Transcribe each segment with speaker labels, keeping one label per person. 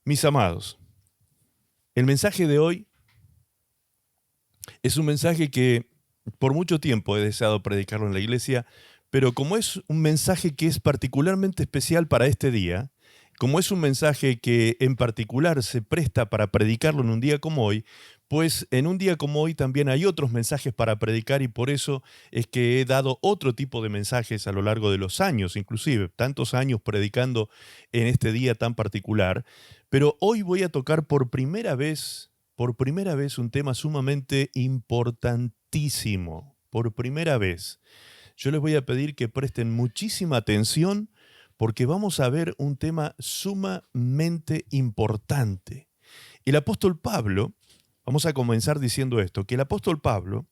Speaker 1: Mis amados, el mensaje de hoy es un mensaje que por mucho tiempo he deseado predicarlo en la iglesia, pero como es un mensaje que es particularmente especial para este día, como es un mensaje que en particular se presta para predicarlo en un día como hoy, pues en un día como hoy también hay otros mensajes para predicar y por eso es que he dado otro tipo de mensajes a lo largo de los años, inclusive tantos años predicando en este día tan particular, pero hoy voy a tocar por primera vez un tema sumamente importantísimo, por primera vez. Yo les voy a pedir que presten muchísima atención porque vamos a ver un tema sumamente importante. El apóstol Pablo, vamos a comenzar diciendo esto, que el apóstol Pablo,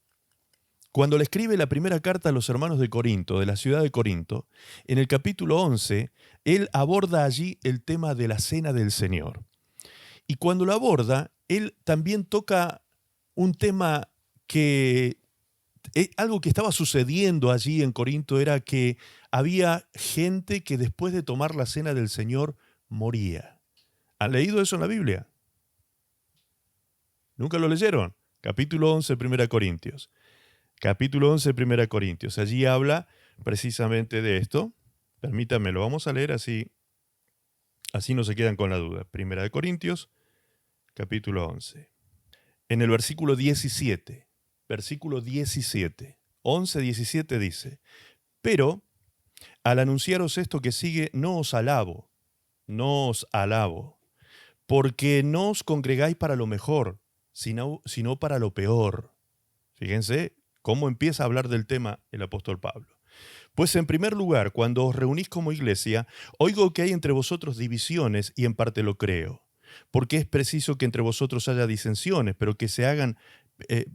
Speaker 1: cuando le escribe la primera carta a los hermanos de Corinto, de la ciudad de Corinto, en el capítulo 11, él aborda allí el tema de la cena del Señor. Y cuando lo aborda, él también toca un tema que algo que estaba sucediendo allí en Corinto era que había gente que después de tomar la cena del Señor moría. ¿Han leído eso en la Biblia? ¿Nunca lo leyeron? Capítulo 11, 1 Corintios. Capítulo 11, 1 Corintios. Allí habla precisamente de esto. Permítanme, lo vamos a leer así no se quedan con la duda. 1 Corintios, capítulo 11. En el versículo 17. Versículo 17. 11, 17 dice: Pero al anunciaros esto que sigue, no os alabo, porque no os congregáis para lo mejor, sino para lo peor. Fíjense cómo empieza a hablar del tema el apóstol Pablo. Pues en primer lugar, cuando os reunís como iglesia, oigo que hay entre vosotros divisiones y en parte lo creo. Porque es preciso que entre vosotros haya disensiones, pero que se hagan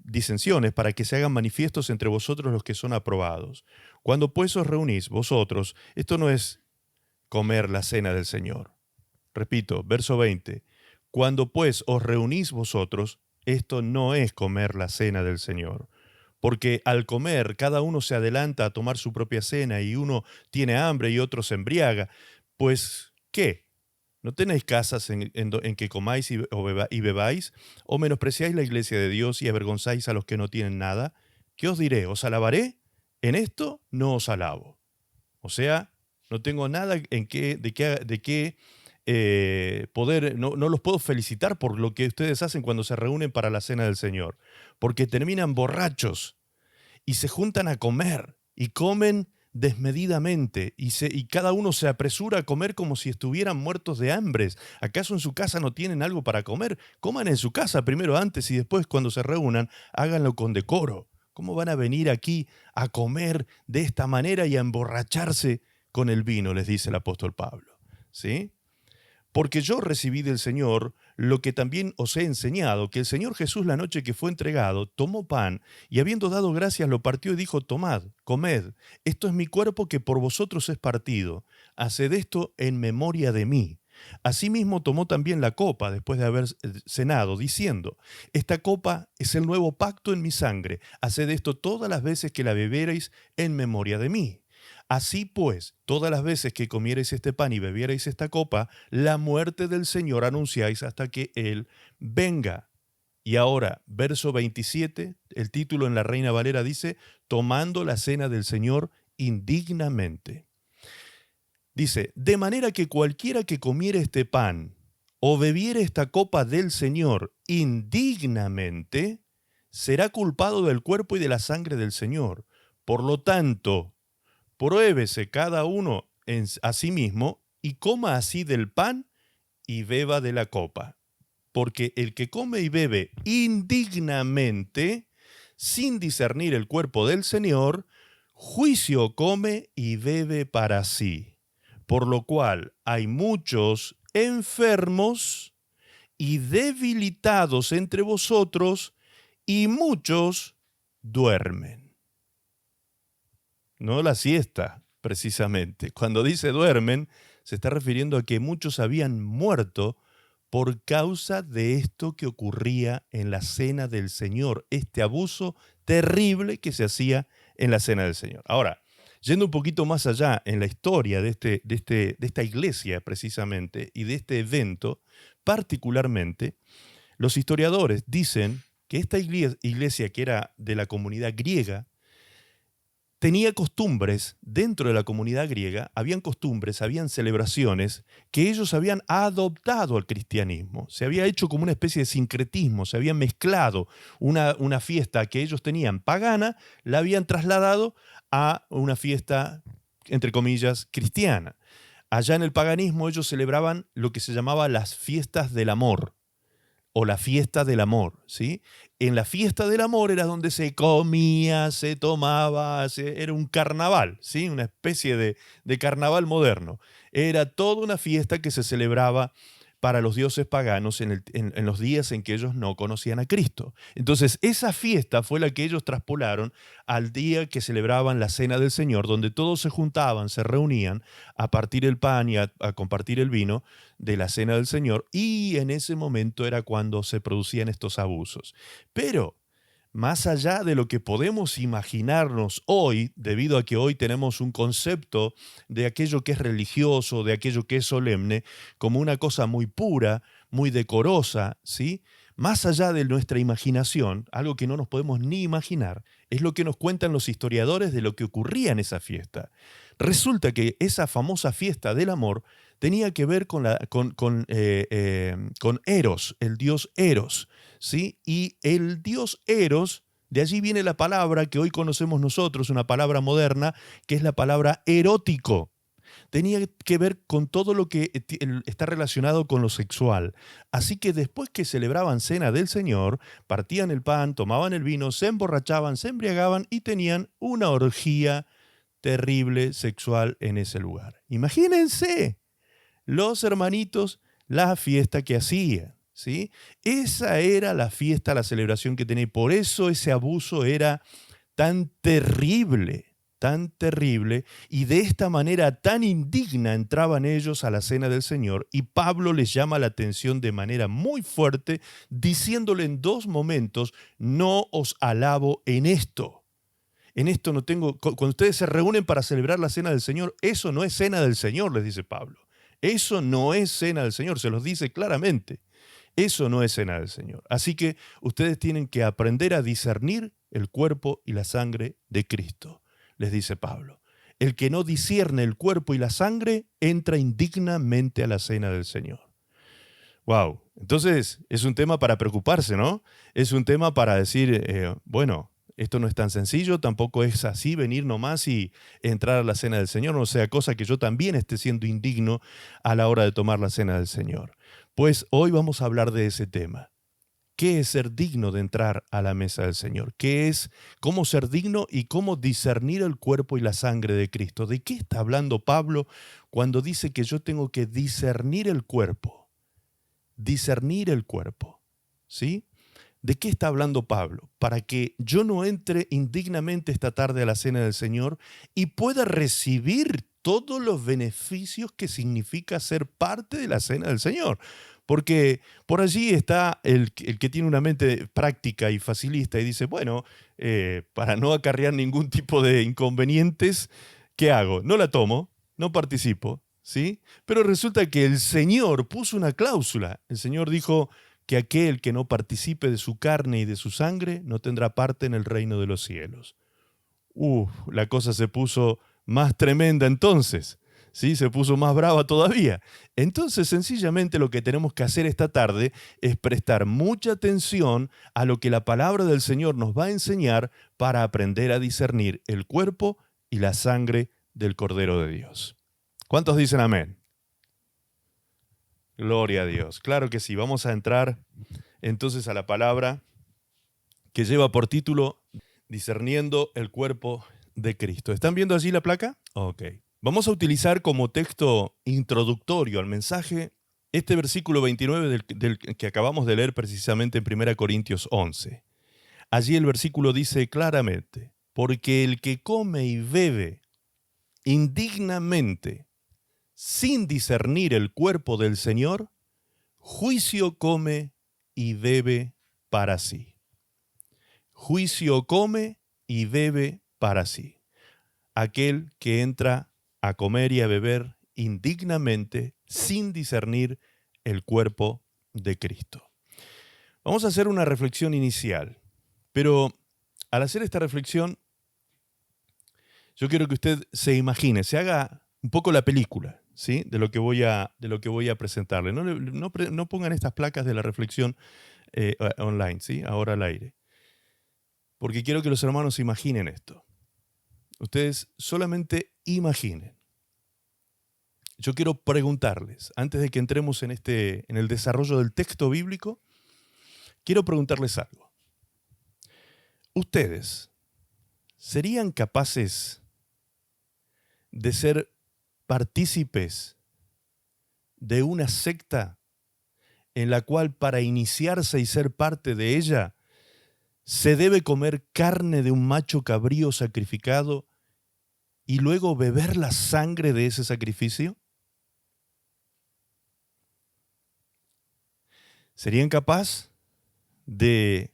Speaker 1: disensiones para que se hagan manifiestos entre vosotros los que son aprobados. Cuando pues os reunís vosotros, esto no es comer la cena del Señor. Repito, verso 20. Cuando pues os reunís vosotros, esto no es comer la cena del Señor. Porque al comer, cada uno se adelanta a tomar su propia cena y uno tiene hambre y otro se embriaga. Pues, ¿qué? ¿No tenéis casas en que comáis y bebáis? ¿O menospreciáis la iglesia de Dios y avergonzáis a los que no tienen nada? ¿Qué os diré? ¿Os alabaré? En esto no os alabo. O sea, no tengo nada de qué poder, no los puedo felicitar por lo que ustedes hacen cuando se reúnen para la cena del Señor, porque terminan borrachos y se juntan a comer y comen desmedidamente y cada uno se apresura a comer como si estuvieran muertos de hambre. ¿Acaso en su casa no tienen algo para comer? Coman en su casa primero antes y después cuando se reúnan háganlo con decoro. ¿Cómo van a venir aquí a comer de esta manera y a emborracharse con el vino? Les dice el apóstol Pablo. ¿Sí? Porque yo recibí del Señor lo que también os he enseñado, que el Señor Jesús la noche que fue entregado, tomó pan y habiendo dado gracias lo partió y dijo: tomad, comed, esto es mi cuerpo que por vosotros es partido, haced esto en memoria de mí. Asimismo tomó también la copa después de haber cenado, diciendo: esta copa es el nuevo pacto en mi sangre, haced esto todas las veces que la bebereis en memoria de mí. Así pues, todas las veces que comiereis este pan y bebiereis esta copa, la muerte del Señor anunciáis hasta que Él venga. Y ahora, verso 27, el título en la Reina Valera dice: tomando la cena del Señor indignamente. Dice: de manera que cualquiera que comiere este pan o bebiere esta copa del Señor indignamente, será culpado del cuerpo y de la sangre del Señor. Por lo tanto, pruébese cada uno a sí mismo y coma así del pan y beba de la copa. Porque el que come y bebe indignamente, sin discernir el cuerpo del Señor, juicio come y bebe para sí. Por lo cual hay muchos enfermos y debilitados entre vosotros, y muchos duermen. No la siesta, precisamente. Cuando dice duermen, se está refiriendo a que muchos habían muerto por causa de esto que ocurría en la cena del Señor, este abuso terrible que se hacía en la cena del Señor. Ahora, Yendo un poquito más allá en la historia de esta iglesia precisamente y de este evento particularmente, los historiadores dicen que esta iglesia que era de la comunidad griega, tenía costumbres, dentro de la comunidad griega, habían costumbres, habían celebraciones que ellos habían adoptado al cristianismo. Se había hecho como una especie de sincretismo, se habían mezclado una fiesta que ellos tenían pagana, la habían trasladado a una fiesta, entre comillas, cristiana. Allá en el paganismo ellos celebraban lo que se llamaba las fiestas del amor o la fiesta del amor, ¿sí? En la fiesta del amor era donde se comía, se tomaba, era un carnaval, ¿sí? Una especie de carnaval moderno. Era toda una fiesta que se celebraba para los dioses paganos en los días en que ellos no conocían a Cristo. Entonces, esa fiesta fue la que ellos traspolaron al día que celebraban la Cena del Señor, donde todos se juntaban, se reunían a partir el pan y a compartir el vino de la Cena del Señor, y en ese momento era cuando se producían estos abusos. Pero más allá de lo que podemos imaginarnos hoy, debido a que hoy tenemos un concepto de aquello que es religioso, de aquello que es solemne, como una cosa muy pura, muy decorosa, ¿sí? Más allá de nuestra imaginación, algo que no nos podemos ni imaginar, es lo que nos cuentan los historiadores de lo que ocurría en esa fiesta. Resulta que esa famosa fiesta del amor tenía que ver con Eros, el dios Eros, ¿sí? Y el dios Eros, de allí viene la palabra que hoy conocemos nosotros, una palabra moderna, que es la palabra erótico. Tenía que ver con todo lo que está relacionado con lo sexual. Así que después que celebraban cena del Señor, partían el pan, tomaban el vino, se emborrachaban, se embriagaban y tenían una orgía terrible sexual en ese lugar. Imagínense los hermanitos, la fiesta que hacían, ¿sí? Esa era la fiesta, la celebración que tenía. Por eso ese abuso era tan terrible, y de esta manera tan indigna entraban ellos a la cena del Señor, y Pablo les llama la atención de manera muy fuerte, diciéndole en dos momentos: no os alabo en esto. En esto no tengo, cuando ustedes se reúnen para celebrar la cena del Señor, eso no es cena del Señor, les dice Pablo. Eso no es cena del Señor, se los dice claramente. Eso no es cena del Señor. Así que ustedes tienen que aprender a discernir el cuerpo y la sangre de Cristo, les dice Pablo. El que no discierne el cuerpo y la sangre entra indignamente a la cena del Señor. Wow. Entonces es un tema para preocuparse, ¿no? Es un tema para decir, bueno, esto no es tan sencillo, tampoco es así venir nomás y entrar a la cena del Señor, no sea cosa que yo también esté siendo indigno a la hora de tomar la cena del Señor. Pues hoy vamos a hablar de ese tema. ¿Qué es ser digno de entrar a la mesa del Señor? ¿Qué es cómo ser digno y cómo discernir el cuerpo y la sangre de Cristo? ¿De qué está hablando Pablo cuando dice que yo tengo que discernir el cuerpo? Discernir el cuerpo, ¿sí? ¿De qué está hablando Pablo? Para que yo no entre indignamente esta tarde a la cena del Señor y pueda recibir todos los beneficios que significa ser parte de la cena del Señor. Porque por allí está el que tiene una mente práctica y facilista y dice, bueno, para no acarrear ningún tipo de inconvenientes, ¿qué hago? No la tomo, no participo, ¿sí? Pero resulta que el Señor puso una cláusula. El Señor dijo que aquel que no participe de su carne y de su sangre no tendrá parte en el reino de los cielos. La cosa se puso más tremenda entonces, ¿sí? Se puso más brava todavía. Entonces, sencillamente lo que tenemos que hacer esta tarde es prestar mucha atención a lo que la palabra del Señor nos va a enseñar para aprender a discernir el cuerpo y la sangre del Cordero de Dios. ¿Cuántos dicen amén? Gloria a Dios. Claro que sí. Vamos a entrar entonces a la palabra que lleva por título Discerniendo el cuerpo de Cristo. ¿Están viendo allí la placa? Ok. Vamos a utilizar como texto introductorio al mensaje este versículo 29 del que acabamos de leer precisamente en 1 Corintios 11. Allí el versículo dice claramente: porque el que come y bebe indignamente, sin discernir el cuerpo del Señor, juicio come y bebe para sí. Juicio come y bebe para sí. aquel que entra a comer y a beber indignamente sin discernir el cuerpo de Cristo. Vamos a hacer una reflexión inicial, pero al hacer esta reflexión, yo quiero que usted se imagine, se haga un poco la película, ¿sí? de lo que voy a presentarle. No pongan estas placas de la reflexión online, ¿sí? Ahora al aire. Porque quiero que los hermanos se imaginen esto. Ustedes solamente imaginen. Yo quiero preguntarles, antes de que entremos en el desarrollo del texto bíblico, quiero preguntarles algo. ¿Ustedes serían capaces de ser partícipes de una secta en la cual para iniciarse y ser parte de ella se debe comer carne de un macho cabrío sacrificado y luego beber la sangre de ese sacrificio? ¿Serían capaces de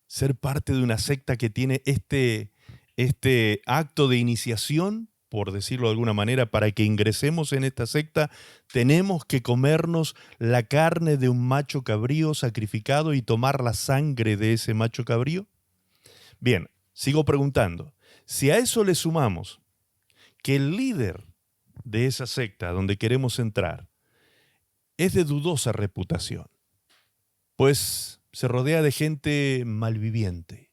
Speaker 1: ser parte de una secta que tiene este acto de iniciación, por decirlo de alguna manera? Para que ingresemos en esta secta, tenemos que comernos la carne de un macho cabrío sacrificado y tomar la sangre de ese macho cabrío. Bien, sigo preguntando. Si a eso le sumamos que el líder de esa secta donde queremos entrar es de dudosa reputación, pues se rodea de gente malviviente,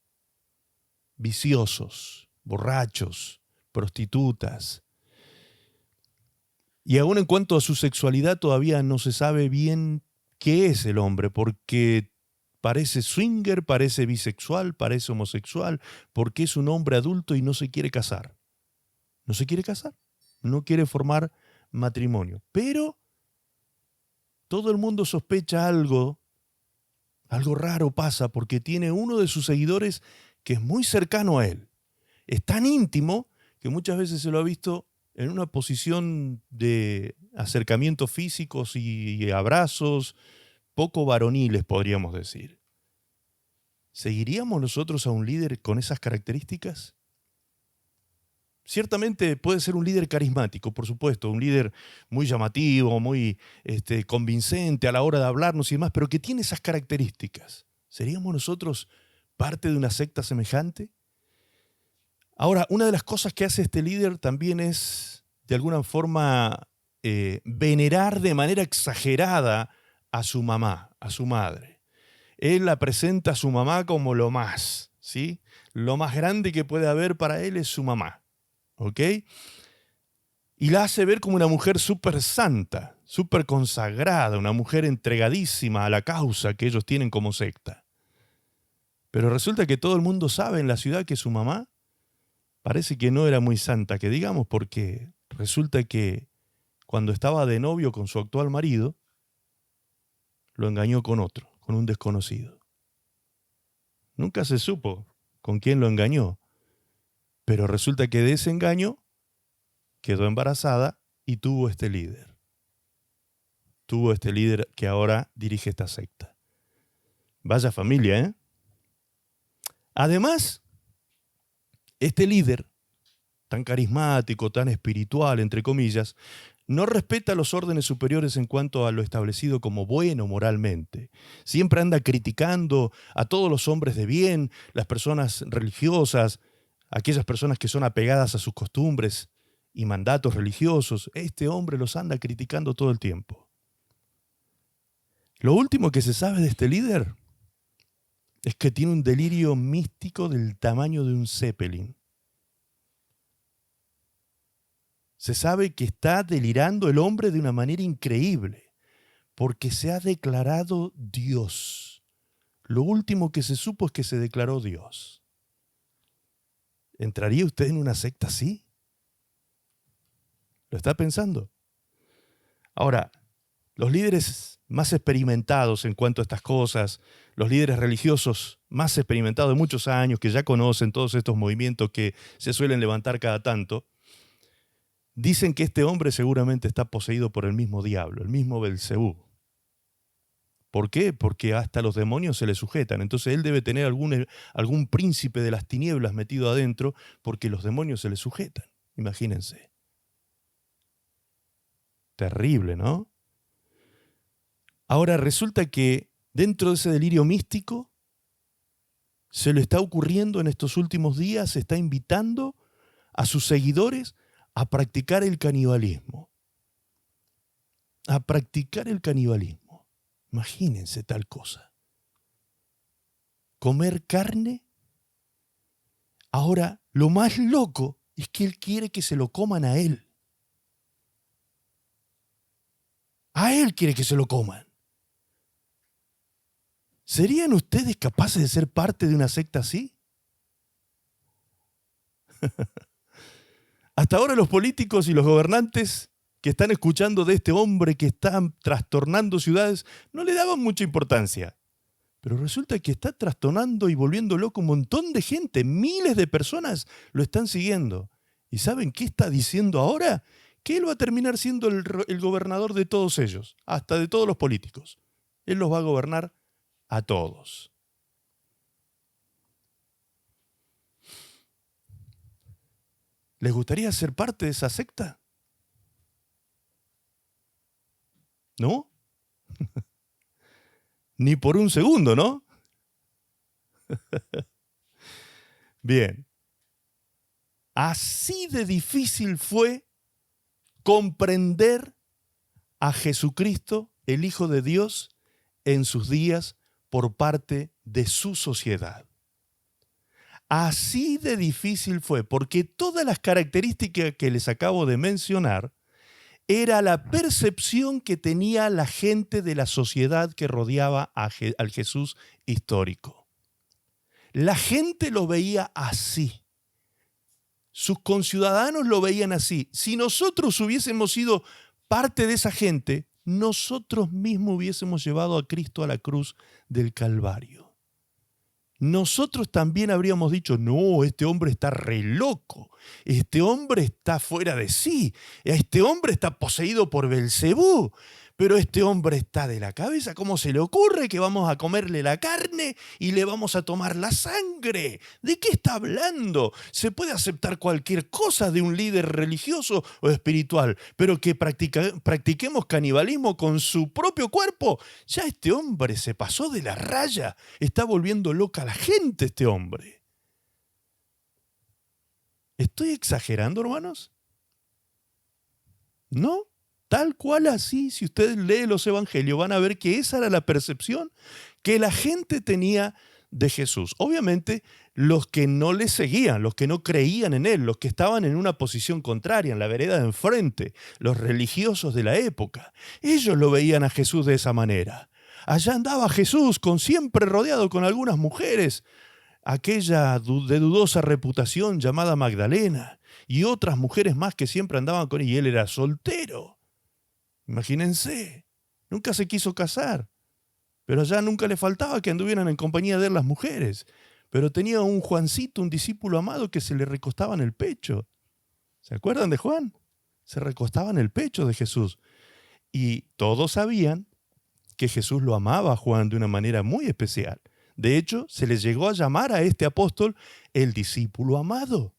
Speaker 1: viciosos, borrachos, prostitutas. Y aún en cuanto a su sexualidad todavía no se sabe bien qué es el hombre, porque parece swinger, parece bisexual, parece homosexual, porque es un hombre adulto y no se quiere casar. No se quiere casar, no quiere formar matrimonio. Pero todo el mundo sospecha algo raro pasa, porque tiene uno de sus seguidores que es muy cercano a él. Es tan íntimo que muchas veces se lo ha visto en una posición de acercamientos físicos y abrazos poco varoniles, podríamos decir. ¿Seguiríamos nosotros a un líder con esas características? Ciertamente puede ser un líder carismático, por supuesto, un líder muy llamativo, muy convincente a la hora de hablarnos y demás, pero que tiene esas características. ¿Seríamos nosotros parte de una secta semejante? Ahora, una de las cosas que hace este líder también es, de alguna forma, venerar de manera exagerada a su mamá, a su madre. Él la presenta a su mamá como lo más, ¿sí? Lo más grande que puede haber para él es su mamá. ¿Ok? Y la hace ver como una mujer súper santa, súper consagrada, una mujer entregadísima a la causa que ellos tienen como secta. Pero resulta que todo el mundo sabe en la ciudad que su mamá parece que no era muy santa, que digamos, porque resulta que cuando estaba de novio con su actual marido, lo engañó con otro, con un desconocido. Nunca se supo con quién lo engañó. Pero resulta que de ese engaño quedó embarazada y tuvo este líder. Tuvo este líder que ahora dirige esta secta. Vaya familia, ¿eh? Además, este líder, tan carismático, tan espiritual, entre comillas, no respeta los órdenes superiores en cuanto a lo establecido como bueno moralmente. Siempre anda criticando a todos los hombres de bien, las personas religiosas, aquellas personas que son apegadas a sus costumbres y mandatos religiosos. Este hombre los anda criticando todo el tiempo. Lo último que se sabe de este líder es que tiene un delirio místico del tamaño de un Zeppelin. Se sabe que está delirando el hombre de una manera increíble, porque se ha declarado Dios. Lo último que se supo es que se declaró Dios. ¿Entraría usted en una secta así? ¿Lo está pensando? Ahora, los líderes más experimentados en cuanto a estas cosas, los líderes religiosos más experimentados de muchos años, que ya conocen todos estos movimientos que se suelen levantar cada tanto, dicen que este hombre seguramente está poseído por el mismo diablo, el mismo Belcebú. ¿Por qué? Porque hasta los demonios se le sujetan. Entonces él debe tener algún príncipe de las tinieblas metido adentro porque los demonios se le sujetan. Imagínense. Terrible, ¿no? Ahora resulta que dentro de ese delirio místico se le está ocurriendo en estos últimos días, se está invitando a sus seguidores a practicar el canibalismo. A practicar el canibalismo. Imagínense tal cosa. Comer carne. Ahora, lo más loco es que él quiere que se lo coman a él. A él quiere que se lo coman. ¿Serían ustedes capaces de ser parte de una secta así? Hasta ahora los políticos y los gobernantes que están escuchando de este hombre que está trastornando ciudades no le daban mucha importancia. Pero resulta que está trastornando y volviendo loco un montón de gente. Miles de personas lo están siguiendo. ¿Y saben qué está diciendo ahora? Que él va a terminar siendo el gobernador de todos ellos, hasta de todos los políticos. Él los va a gobernar a todos. ¿Les gustaría ser parte de esa secta? ¿No? Ni por un segundo, ¿no? Bien. Así de difícil fue comprender a Jesucristo, el Hijo de Dios, en sus días por parte de su sociedad. Así de difícil fue, porque todas las características que les acabo de mencionar era la percepción que tenía la gente de la sociedad que rodeaba al Jesús histórico. La gente lo veía así. Sus conciudadanos lo veían así. Si nosotros hubiésemos sido parte de esa gente, nosotros mismos hubiésemos llevado a Cristo a la cruz del Calvario. Nosotros también habríamos dicho, no, este hombre está re loco, este hombre está fuera de sí, este hombre está poseído por Belcebú, pero este hombre está de la cabeza. ¿Cómo se le ocurre que vamos a comerle la carne y le vamos a tomar la sangre? ¿De qué está hablando? Se puede aceptar cualquier cosa de un líder religioso o espiritual, pero que practiquemos canibalismo con su propio cuerpo. Ya este hombre se pasó de la raya, está volviendo loca a la gente este hombre. ¿Estoy exagerando, hermanos? ¿No? Tal cual así, si ustedes leen los evangelios, van a ver que esa era la percepción que la gente tenía de Jesús. Obviamente, los que no le seguían, los que no creían en él, los que estaban en una posición contraria, en la vereda de enfrente, los religiosos de la época, ellos lo veían a Jesús de esa manera. Allá andaba Jesús, siempre rodeado con algunas mujeres, aquella de dudosa reputación llamada Magdalena, y otras mujeres más que siempre andaban con él, y él era soltero. Imagínense, nunca se quiso casar, pero allá nunca le faltaba que anduvieran en compañía de él las mujeres. Pero tenía un Juancito, un discípulo amado, que se le recostaba en el pecho. ¿Se acuerdan de Juan? Se recostaba en el pecho de Jesús. Y todos sabían que Jesús lo amaba a Juan de una manera muy especial. De hecho, se le llegó a llamar a este apóstol el discípulo amado.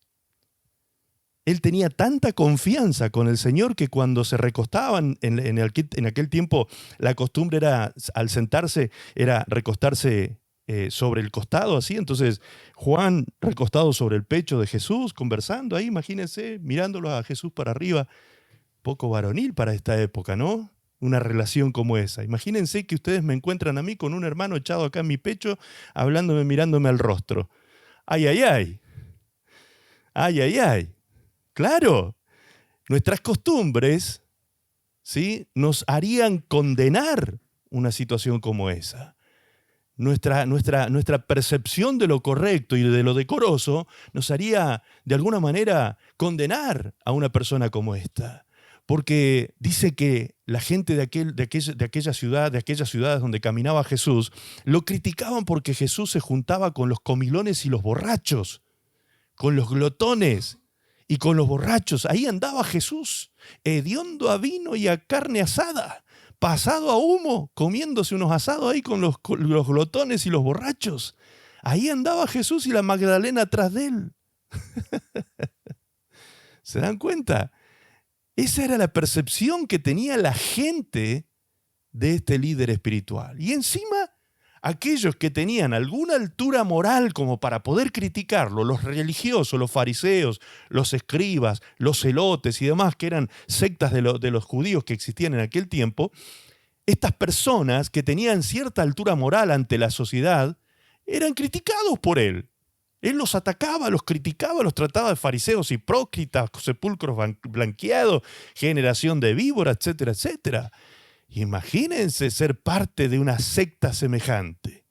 Speaker 1: Él tenía tanta confianza con el Señor que cuando se recostaban, en aquel tiempo la costumbre era, al sentarse, era recostarse sobre el costado, así. Entonces, Juan recostado sobre el pecho de Jesús, conversando ahí, imagínense, mirándolo a Jesús para arriba, poco varonil para esta época, ¿no? Una relación como esa. Imagínense que ustedes me encuentran a mí con un hermano echado acá en mi pecho, hablándome, mirándome al rostro. ¡Ay, ay, ay! ¡Ay, ay, ay! Claro, nuestras costumbres, ¿sí?, nos harían condenar una situación como esa. Nuestra percepción de lo correcto y de lo decoroso nos haría, de alguna manera, condenar a una persona como esta. Porque dice que la gente de aquellas ciudades donde caminaba Jesús, lo criticaban porque Jesús se juntaba con los comilones y los borrachos, con los glotones y con los borrachos. Ahí andaba Jesús, hediondo a vino y a carne asada, pasado a humo, comiéndose unos asados ahí con los glotones y los borrachos. Ahí andaba Jesús y la Magdalena atrás de él. ¿Se dan cuenta? Esa era la percepción que tenía la gente de este líder espiritual. Y encima, aquellos que tenían alguna altura moral como para poder criticarlo, los religiosos, los fariseos, los escribas, los celotes y demás, que eran sectas de los judíos que existían en aquel tiempo, estas personas que tenían cierta altura moral ante la sociedad, eran criticados por él. Él los atacaba, los criticaba, los trataba de fariseos hipócritas, sepulcros blanqueados, generación de víboras, etcétera, etcétera. Imagínense ser parte de una secta semejante.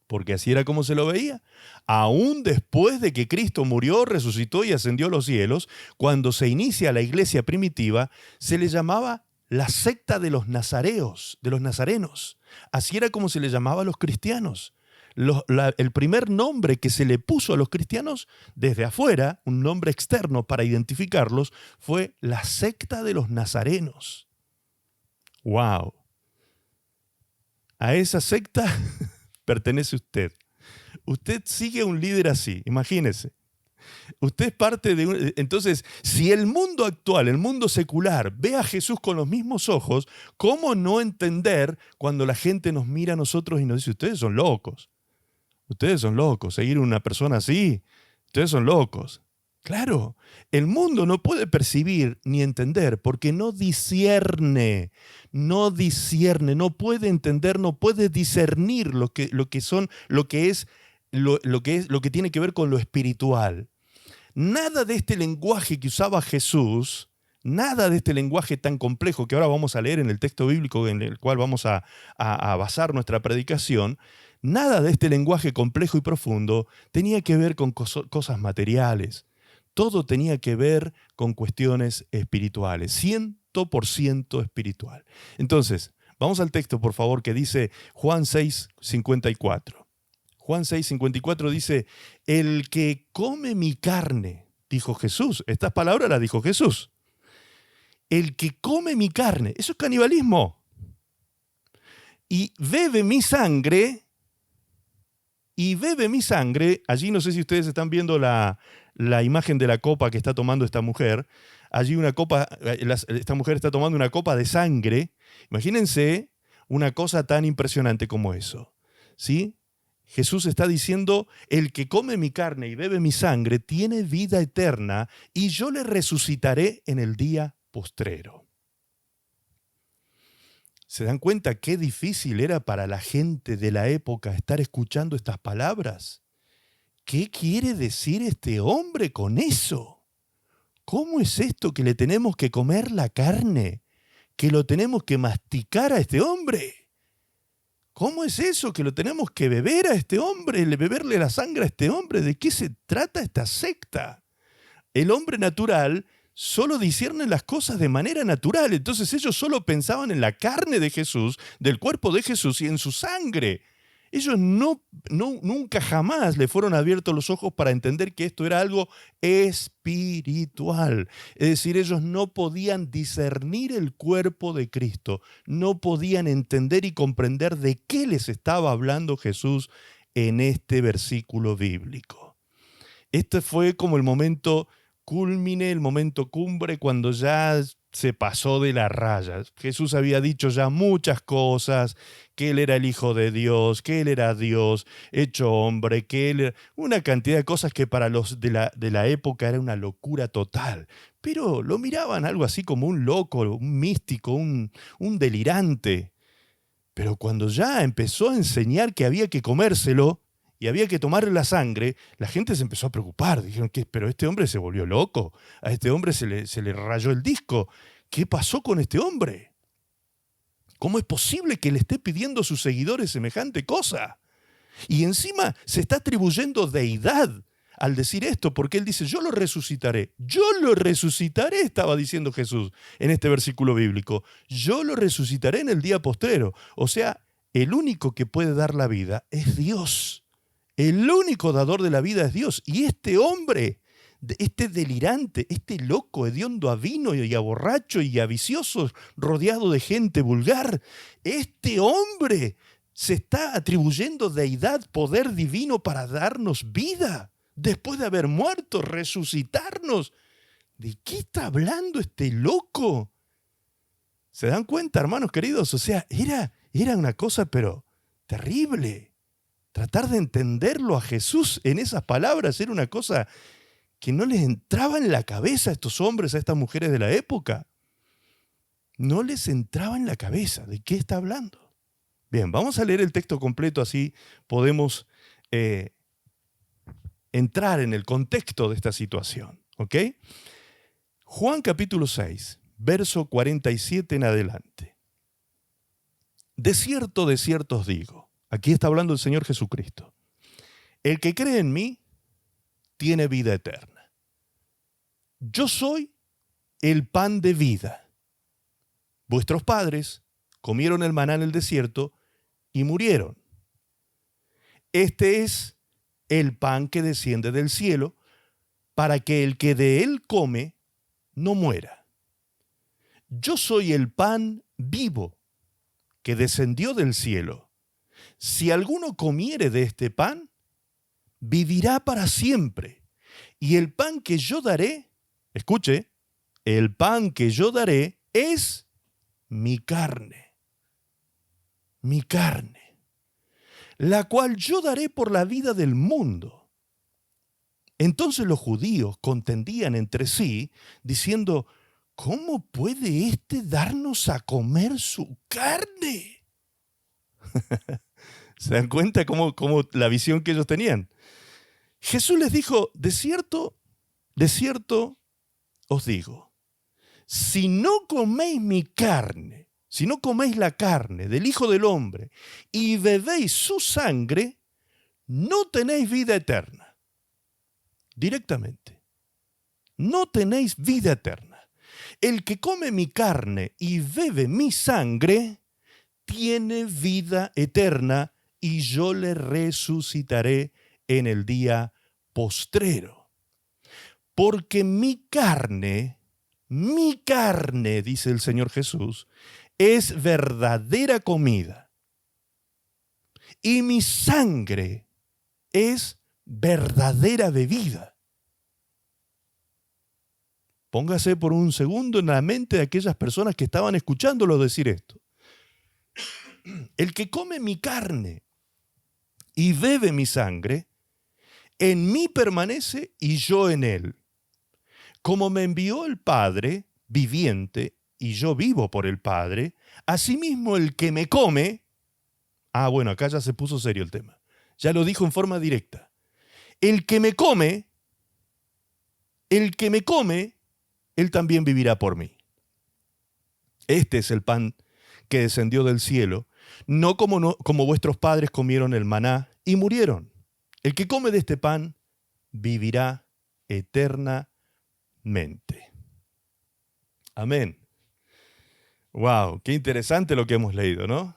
Speaker 1: Porque así era como se lo veía. Aún después de que Cristo murió, resucitó y ascendió a los cielos, cuando se inicia la iglesia primitiva, se le llamaba la secta de los nazareos, de los nazarenos. Así era como se le llamaba a los cristianos. El primer nombre que se le puso a los cristianos desde afuera, un nombre externo para identificarlos, fue la secta de los nazarenos. ¡Wow! A esa secta pertenece usted. Usted sigue a un líder así, imagínese. Usted es parte de un... Entonces, si el mundo actual, el mundo secular, ve a Jesús con los mismos ojos, ¿cómo no entender cuando la gente nos mira a nosotros y nos dice, ustedes son locos? Ustedes son locos, seguir a una persona así, ustedes son locos. Claro, el mundo no puede percibir ni entender porque no discierne, no puede entender, no puede discernir lo que tiene que ver con lo espiritual. Nada de este lenguaje que usaba Jesús, nada de este lenguaje tan complejo que ahora vamos a leer en el texto bíblico en el cual vamos a basar nuestra predicación, nada de este lenguaje complejo y profundo tenía que ver con cosas materiales. Todo tenía que ver con cuestiones espirituales, 100% espiritual. Entonces, vamos al texto, por favor, que dice Juan 6:54. Juan 6:54 dice, el que come mi carne, dijo Jesús. Estas palabras las dijo Jesús. El que come mi carne, eso es canibalismo. Y bebe mi sangre, allí no sé si ustedes están viendo la imagen de la copa que está tomando esta mujer. Allí esta mujer está tomando una copa de sangre. Imagínense una cosa tan impresionante como eso, ¿sí? Jesús está diciendo, el que come mi carne y bebe mi sangre tiene vida eterna y yo le resucitaré en el día postrero. ¿Se dan cuenta qué difícil era para la gente de la época estar escuchando estas palabras? ¿Qué quiere decir este hombre con eso? ¿Cómo es esto que le tenemos que comer la carne? ¿Que lo tenemos que masticar a este hombre? ¿Cómo es eso que lo tenemos que beber a este hombre, beberle la sangre a este hombre? ¿De qué se trata esta secta? El hombre natural solo discierne las cosas de manera natural. Entonces ellos solo pensaban en la carne de Jesús, del cuerpo de Jesús y en su sangre. Ellos nunca jamás le fueron abiertos los ojos para entender que esto era algo espiritual. Es decir, ellos no podían discernir el cuerpo de Cristo, no podían entender y comprender de qué les estaba hablando Jesús en este versículo bíblico. Este fue como el momento cúlmine, el momento cumbre, cuando ya se pasó de la raya. Jesús había dicho ya muchas cosas, que Él era el Hijo de Dios, que Él era Dios, hecho hombre, que Él era una cantidad de cosas que para los de la época era una locura total. Pero lo miraban algo así como un loco, un místico, un delirante. Pero cuando ya empezó a enseñar que había que comérselo, y había que tomarle la sangre, la gente se empezó a preocupar. Dijeron, pero este hombre se volvió loco, a este hombre se le rayó el disco. ¿Qué pasó con este hombre? ¿Cómo es posible que le esté pidiendo a sus seguidores semejante cosa? Y encima se está atribuyendo deidad al decir esto, porque él dice, yo lo resucitaré, estaba diciendo Jesús en este versículo bíblico. Yo lo resucitaré en el día postrero. O sea, el único que puede dar la vida es Dios. El único dador de la vida es Dios. Y este hombre este delirante, este loco, hediondo a vino y a borracho y a vicioso, rodeado de gente vulgar, este hombre se está atribuyendo deidad, poder divino para darnos vida, después de haber muerto, resucitarnos. ¿De qué está hablando este loco? ¿Se dan cuenta, hermanos queridos? O sea, era una cosa, pero terrible. Tratar de entenderlo a Jesús en esas palabras era una cosa que no les entraba en la cabeza a estos hombres, a estas mujeres de la época. No les entraba en la cabeza de qué está hablando. Bien, vamos a leer el texto completo, así podemos entrar en el contexto de esta situación. ¿Ok? Juan capítulo 6, verso 47 en adelante. De cierto os digo, aquí está hablando el Señor Jesucristo, el que cree en mí tiene vida eterna. Yo soy el pan de vida. Vuestros padres comieron el maná en el desierto y murieron. Este es el pan que desciende del cielo, para que el que de él come no muera. Yo soy el pan vivo que descendió del cielo. Si alguno comiere de este pan, vivirá para siempre. Y el pan que yo daré, escuche, el pan que yo daré es mi carne, la cual yo daré por la vida del mundo. Entonces los judíos contendían entre sí, diciendo, ¿cómo puede éste darnos a comer su carne? ¿Se dan cuenta cómo la visión que ellos tenían? Jesús les dijo, de cierto os digo, si no coméis mi carne, si no coméis la carne del Hijo del Hombre y bebéis su sangre, no tenéis vida eterna. Directamente. No tenéis vida eterna. El que come mi carne y bebe mi sangre, tiene vida eterna y yo le resucitaré en el día postrero. Porque mi carne, dice el Señor Jesús, es verdadera comida. Y mi sangre es verdadera bebida. Póngase por un segundo en la mente de aquellas personas que estaban escuchándolo decir esto. El que come mi carne y bebe mi sangre, en mí permanece y yo en él. Como me envió el Padre viviente y yo vivo por el Padre, asimismo el que me come, bueno, acá ya se puso serio el tema, ya lo dijo en forma directa, el que me come, él también vivirá por mí. Este es el pan que descendió del cielo, no como vuestros padres comieron el maná y murieron. El que come de este pan vivirá eternamente. Amén. Wow, qué interesante lo que hemos leído, ¿no?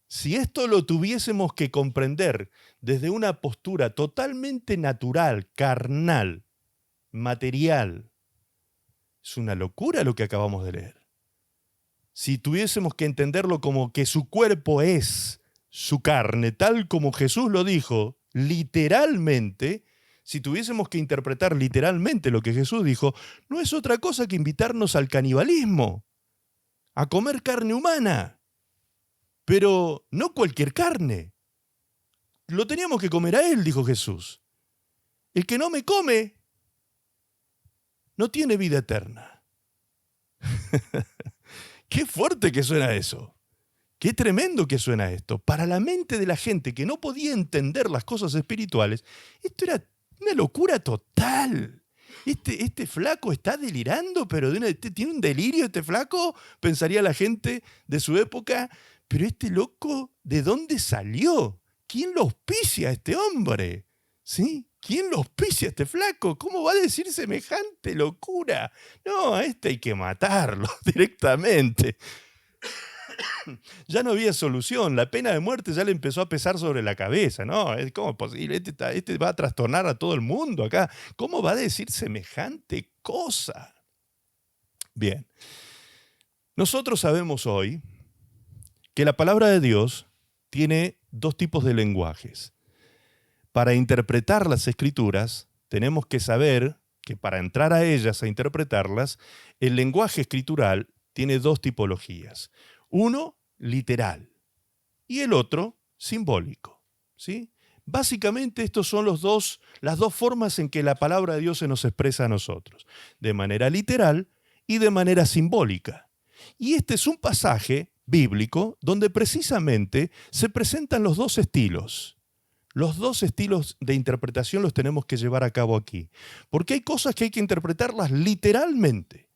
Speaker 1: Si esto lo tuviésemos que comprender desde una postura totalmente natural, carnal, material, es una locura lo que acabamos de leer. Si tuviésemos que entenderlo como que su cuerpo es su carne, tal como Jesús lo dijo, literalmente, si tuviésemos que interpretar literalmente lo que Jesús dijo, no es otra cosa que invitarnos al canibalismo, a comer carne humana, pero no cualquier carne. Lo teníamos que comer a Él, dijo Jesús. El que no me come no tiene vida eterna. Qué fuerte que suena eso. Qué tremendo que suena esto. Para la mente de la gente que no podía entender las cosas espirituales, esto era una locura total. Este flaco está delirando, pero tiene un delirio este flaco, pensaría la gente de su época. Pero este loco, ¿de dónde salió? ¿Quién lo auspicia a este hombre? ¿Sí? ¿Quién lo auspicia a este flaco? ¿Cómo va a decir semejante locura? No, a este hay que matarlo directamente. Ya no había solución, la pena de muerte ya le empezó a pesar sobre la cabeza, ¿no? ¿Cómo es posible? Este va a trastornar a todo el mundo acá. ¿Cómo va a decir semejante cosa? Bien, nosotros sabemos hoy que la palabra de Dios tiene dos tipos de lenguajes. Para interpretar las escrituras, tenemos que saber que para entrar a ellas, a interpretarlas, el lenguaje escritural tiene dos tipologías. Uno, literal, y el otro, simbólico. ¿Sí? Básicamente, estos son las dos formas en que la palabra de Dios se nos expresa a nosotros, de manera literal y de manera simbólica. Y este es un pasaje bíblico donde precisamente se presentan los dos estilos. Los dos estilos de interpretación los tenemos que llevar a cabo aquí, porque hay cosas que hay que interpretarlas literalmente,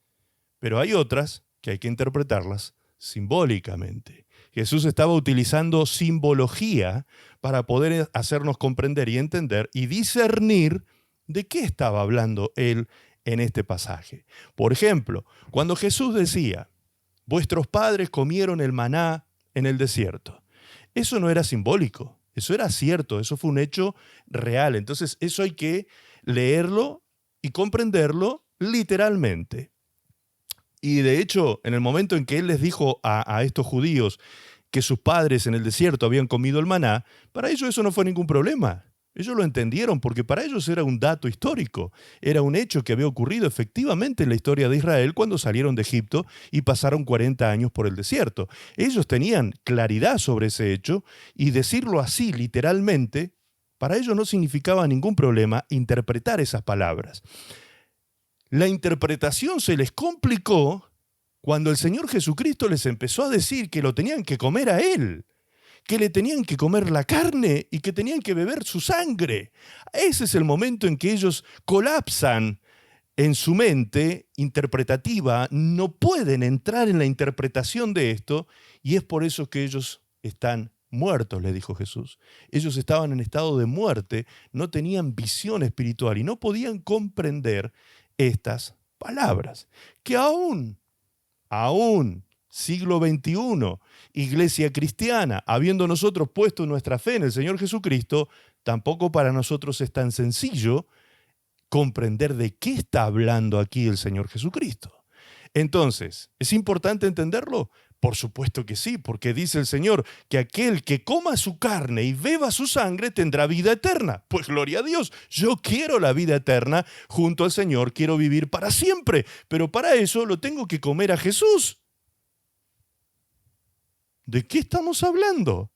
Speaker 1: pero hay otras que hay que interpretarlas simbólicamente. Jesús estaba utilizando simbología para poder hacernos comprender y entender y discernir de qué estaba hablando él en este pasaje. Por ejemplo, cuando Jesús decía, vuestros padres comieron el maná en el desierto, eso no era simbólico. Eso era cierto, eso fue un hecho real. Entonces, eso hay que leerlo y comprenderlo literalmente. Y de hecho, en el momento en que él les dijo a estos judíos que sus padres en el desierto habían comido el maná, para ellos eso no fue ningún problema. Ellos lo entendieron porque para ellos era un dato histórico, era un hecho que había ocurrido efectivamente en la historia de Israel cuando salieron de Egipto y pasaron 40 años por el desierto. Ellos tenían claridad sobre ese hecho y decirlo así literalmente, para ellos no significaba ningún problema interpretar esas palabras. La interpretación se les complicó cuando el Señor Jesucristo les empezó a decir que lo tenían que comer a Él, que le tenían que comer la carne y que tenían que beber su sangre. Ese es el momento en que ellos colapsan en su mente interpretativa, no pueden entrar en la interpretación de esto y es por eso que ellos están muertos, le dijo Jesús. Ellos estaban en estado de muerte, no tenían visión espiritual y no podían comprender estas palabras, que aún siglo XXI, iglesia cristiana, habiendo nosotros puesto nuestra fe en el Señor Jesucristo, tampoco para nosotros es tan sencillo comprender de qué está hablando aquí el Señor Jesucristo. Entonces, ¿es importante entenderlo? Por supuesto que sí, porque dice el Señor que aquel que coma su carne y beba su sangre tendrá vida eterna. Pues gloria a Dios, yo quiero la vida eterna junto al Señor, quiero vivir para siempre, pero para eso lo tengo que comer a Jesús. ¿De qué estamos hablando?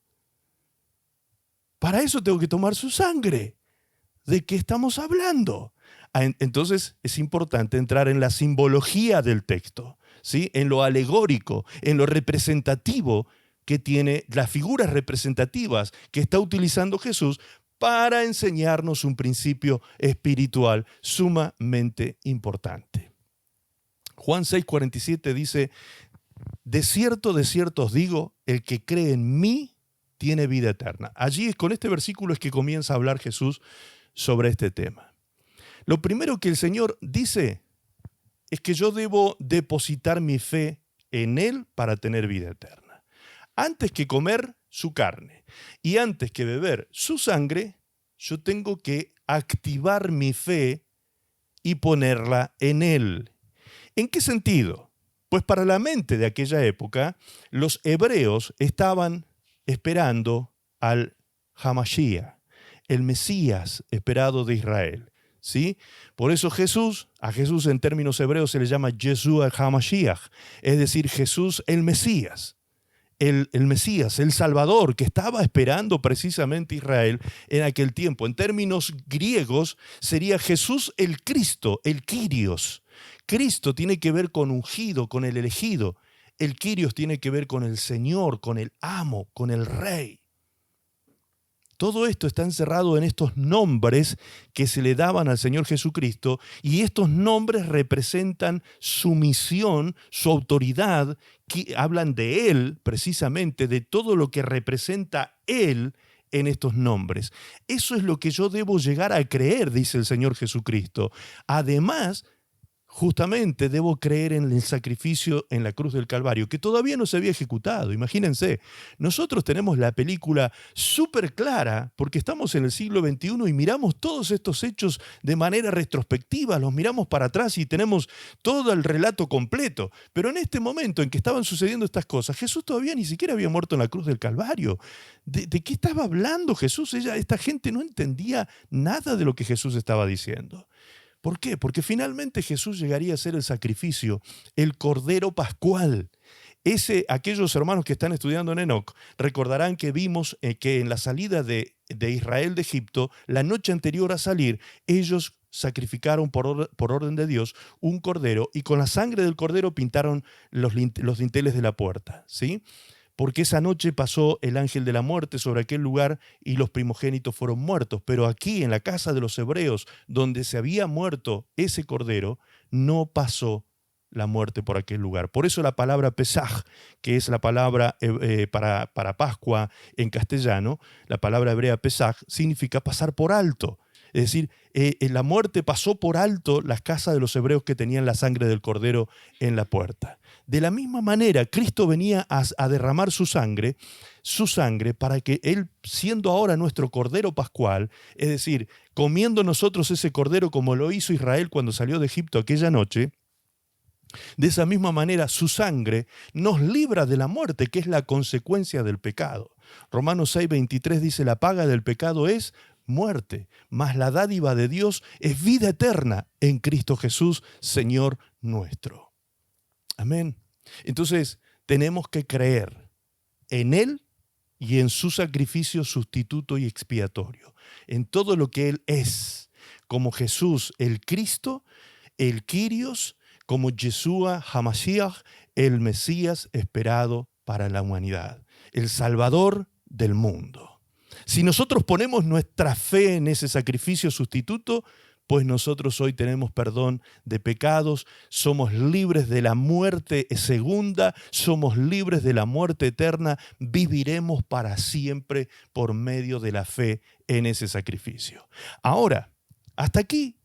Speaker 1: Para eso tengo que tomar su sangre. ¿De qué estamos hablando? Entonces es importante entrar en la simbología del texto, ¿sí? En lo alegórico, en lo representativo que tiene, las figuras representativas que está utilizando Jesús para enseñarnos un principio espiritual sumamente importante. Juan 6:47 dice, de cierto os digo, el que cree en mí tiene vida eterna. Allí con este versículo es que comienza a hablar Jesús sobre este tema. Lo primero que el Señor dice es que yo debo depositar mi fe en Él para tener vida eterna. Antes que comer su carne y antes que beber su sangre, yo tengo que activar mi fe y ponerla en Él. ¿En qué sentido? Pues para la mente de aquella época, los hebreos estaban esperando al Hamashiach, el Mesías esperado de Israel. ¿Sí? Por eso a Jesús en términos hebreos se le llama Yeshua HaMashiach, es decir, Jesús el Mesías, el Mesías, el Salvador, que estaba esperando precisamente Israel en aquel tiempo. En términos griegos sería Jesús el Cristo, el Kyrios. Cristo tiene que ver con ungido, con el elegido. El Kyrios tiene que ver con el Señor, con el amo, con el Rey. Todo esto está encerrado en estos nombres que se le daban al Señor Jesucristo y estos nombres representan su misión, su autoridad, que hablan de Él precisamente, de todo lo que representa Él en estos nombres. Eso es lo que yo debo llegar a creer, dice el Señor Jesucristo. Además, justamente debo creer en el sacrificio en la cruz del Calvario, que todavía no se había ejecutado. Imagínense, nosotros tenemos la película súper clara porque estamos en el siglo XXI y miramos todos estos hechos de manera retrospectiva, los miramos para atrás y tenemos todo el relato completo. Pero en este momento en que estaban sucediendo estas cosas, Jesús todavía ni siquiera había muerto en la cruz del Calvario. ¿De qué estaba hablando Jesús? Esta gente no entendía nada de lo que Jesús estaba diciendo. ¿Por qué? Porque finalmente Jesús llegaría a ser el sacrificio, el Cordero Pascual. Aquellos hermanos que están estudiando en Enoc recordarán que vimos que en la salida de Israel de Egipto, la noche anterior a salir, ellos sacrificaron por orden de Dios un cordero y con la sangre del cordero pintaron los dinteles de la puerta, ¿sí? Porque esa noche pasó el ángel de la muerte sobre aquel lugar y los primogénitos fueron muertos. Pero aquí, en la casa de los hebreos, donde se había muerto ese cordero, no pasó la muerte por aquel lugar. Por eso la palabra Pesaj, que es la palabra para Pascua en castellano, la palabra hebrea Pesaj, significa pasar por alto. Es decir, la muerte pasó por alto las casas de los hebreos que tenían la sangre del cordero en la puerta. De la misma manera, Cristo venía a derramar su sangre para que Él, siendo ahora nuestro Cordero Pascual, es decir, comiendo nosotros ese cordero como lo hizo Israel cuando salió de Egipto aquella noche, de esa misma manera su sangre nos libra de la muerte, que es la consecuencia del pecado. Romanos 6:23 dice, la paga del pecado es muerte, mas la dádiva de Dios es vida eterna en Cristo Jesús, Señor nuestro. Amén. Entonces, tenemos que creer en Él y en su sacrificio sustituto y expiatorio, en todo lo que Él es, como Jesús el Cristo, el Kyrios, como Yeshua HaMashiach, el Mesías esperado para la humanidad, el Salvador del mundo. Si nosotros ponemos nuestra fe en ese sacrificio sustituto, pues nosotros hoy tenemos perdón de pecados, somos libres de la muerte segunda, somos libres de la muerte eterna, viviremos para siempre por medio de la fe en ese sacrificio. Ahora, hasta aquí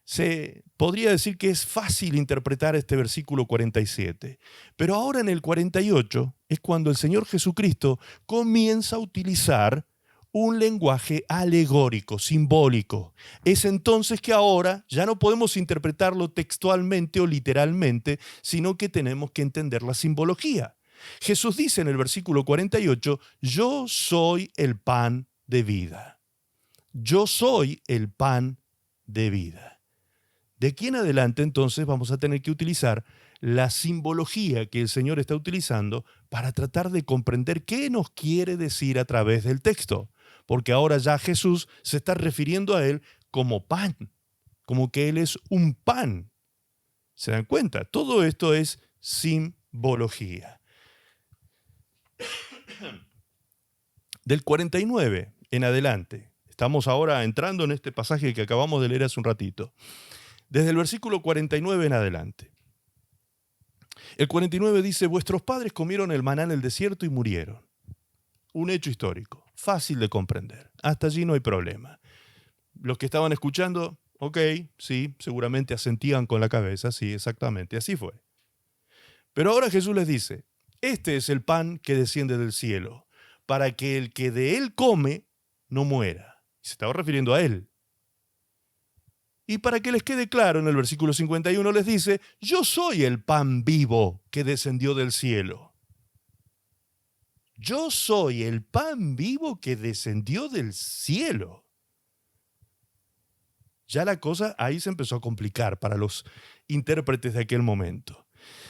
Speaker 1: se podría decir que es fácil interpretar este versículo 47, pero ahora en el 48 es cuando el Señor Jesucristo comienza a utilizar un lenguaje alegórico, simbólico. Es entonces que ahora ya no podemos interpretarlo textualmente o literalmente, sino que tenemos que entender la simbología. Jesús dice en el versículo 48, yo soy el pan de vida. Yo soy el pan de vida. De aquí en adelante entonces vamos a tener que utilizar la simbología que el Señor está utilizando para tratar de comprender qué nos quiere decir a través del texto. Porque ahora ya Jesús se está refiriendo a Él como pan, como que Él es un pan. ¿Se dan cuenta? Todo esto es simbología. Del 49 en adelante, estamos ahora entrando en este pasaje que acabamos de leer hace un ratito. Desde el versículo 49 en adelante. El 49 dice, vuestros padres comieron el maná en el desierto y murieron. Un hecho histórico, fácil de comprender. Hasta allí no hay problema. Los que estaban escuchando, ok, sí, seguramente asentían con la cabeza, sí, exactamente, así fue. Pero ahora Jesús les dice, este es el pan que desciende del cielo, para que el que de él come no muera. Se estaba refiriendo a él. Y para que les quede claro, en el versículo 51 les dice, yo soy el pan vivo que descendió del cielo. Yo soy el pan vivo que descendió del cielo. Ya la cosa ahí se empezó a complicar para los intérpretes de aquel momento.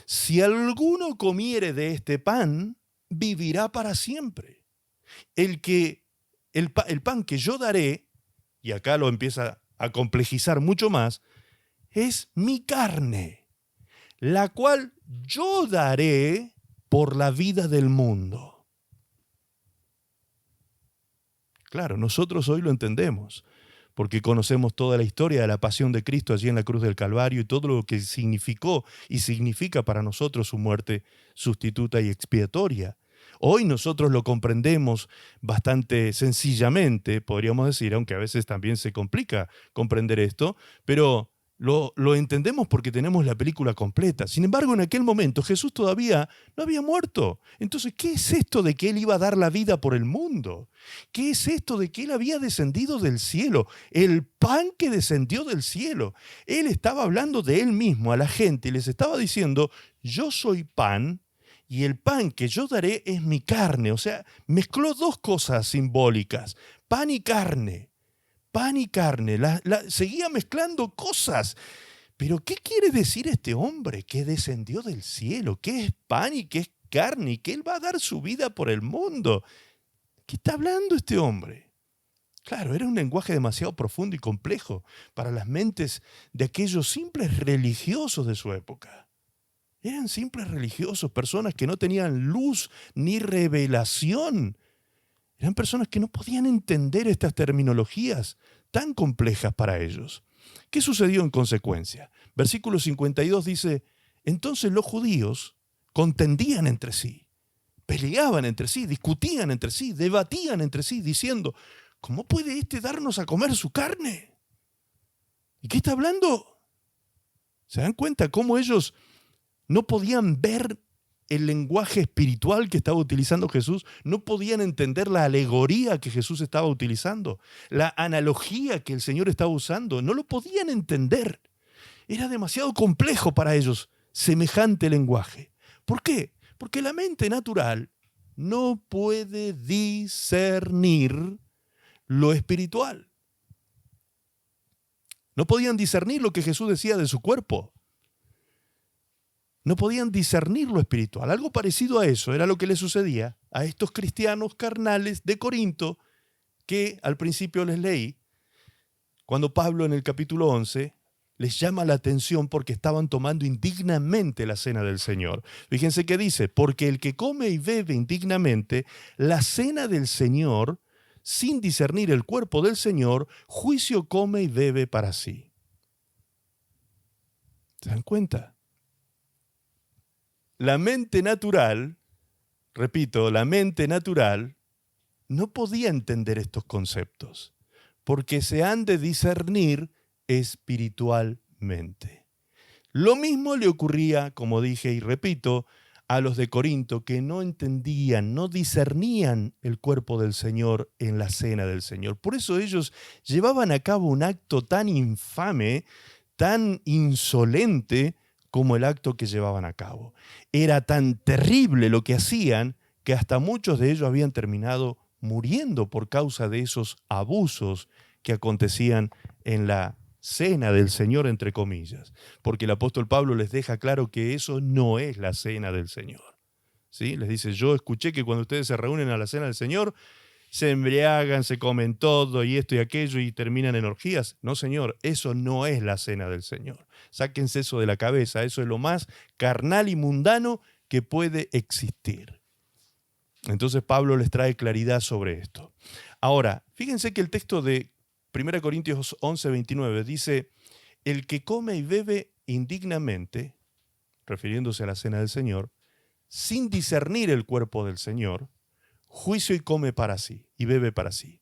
Speaker 1: Si alguno comiere de este pan, vivirá para siempre. El pan que yo daré, y acá lo empieza a complejizar mucho más, es mi carne, la cual yo daré por la vida del mundo. Claro, nosotros hoy lo entendemos, porque conocemos toda la historia de la pasión de Cristo allí en la cruz del Calvario y todo lo que significó y significa para nosotros su muerte sustituta y expiatoria. Hoy nosotros lo comprendemos bastante sencillamente, podríamos decir, aunque a veces también se complica comprender esto, pero lo entendemos porque tenemos la película completa. Sin embargo, en aquel momento Jesús todavía no había muerto. Entonces, ¿qué es esto de que Él iba a dar la vida por el mundo? ¿Qué es esto de que Él había descendido del cielo? El pan que descendió del cielo. Él estaba hablando de Él mismo a la gente y les estaba diciendo, yo soy pan y el pan que yo daré es mi carne. O sea, mezcló dos cosas simbólicas, pan y carne. Pan y carne, seguía mezclando cosas. Pero ¿qué quiere decir este hombre que descendió del cielo? ¿Qué es pan y qué es carne? Y que Él va a dar su vida por el mundo. ¿Qué está hablando este hombre? Claro, era un lenguaje demasiado profundo y complejo para las mentes de aquellos simples religiosos de su época. Eran simples religiosos, personas que no tenían luz ni revelación. Eran personas que no podían entender estas terminologías tan complejas para ellos. ¿Qué sucedió en consecuencia? Versículo 52 dice, entonces los judíos contendían entre sí, peleaban entre sí, discutían entre sí, debatían entre sí, diciendo, ¿cómo puede éste darnos a comer su carne? ¿Y qué está hablando? ¿Se dan cuenta cómo ellos no podían ver el lenguaje espiritual que estaba utilizando Jesús? No podían entender la alegoría que Jesús estaba utilizando, la analogía que el Señor estaba usando. No lo podían entender. Era demasiado complejo para ellos semejante lenguaje. ¿Por qué? Porque la mente natural no puede discernir lo espiritual. No podían discernir lo que Jesús decía de su cuerpo. No podían discernir lo espiritual. Algo parecido a eso era lo que le sucedía a estos cristianos carnales de Corinto que al principio les leí, cuando Pablo en el capítulo 11 les llama la atención porque estaban tomando indignamente la cena del Señor. Fíjense que dice, porque el que come y bebe indignamente la cena del Señor, sin discernir el cuerpo del Señor, juicio come y bebe para sí. ¿Se dan cuenta? La mente natural, repito, la mente natural no podía entender estos conceptos porque se han de discernir espiritualmente. Lo mismo le ocurría, como dije y repito, a los de Corinto que no entendían, no discernían el cuerpo del Señor en la cena del Señor. Por eso ellos llevaban a cabo un acto tan infame, tan insolente, como el acto que llevaban a cabo. Era tan terrible lo que hacían que hasta muchos de ellos habían terminado muriendo por causa de esos abusos que acontecían en la cena del Señor, entre comillas. Porque el apóstol Pablo les deja claro que eso no es la cena del Señor. ¿Sí? Les dice, yo escuché que cuando ustedes se reúnen a la cena del Señor, se embriagan, se comen todo y esto y aquello y terminan en orgías. No, Señor, eso no es la cena del Señor. Sáquense eso de la cabeza, eso es lo más carnal y mundano que puede existir. Entonces Pablo les trae claridad sobre esto. Ahora, fíjense que el texto de 1 Corintios 11, 29 dice, el que come y bebe indignamente, refiriéndose a la cena del Señor, sin discernir el cuerpo del Señor, juicio y come para sí, y bebe para sí,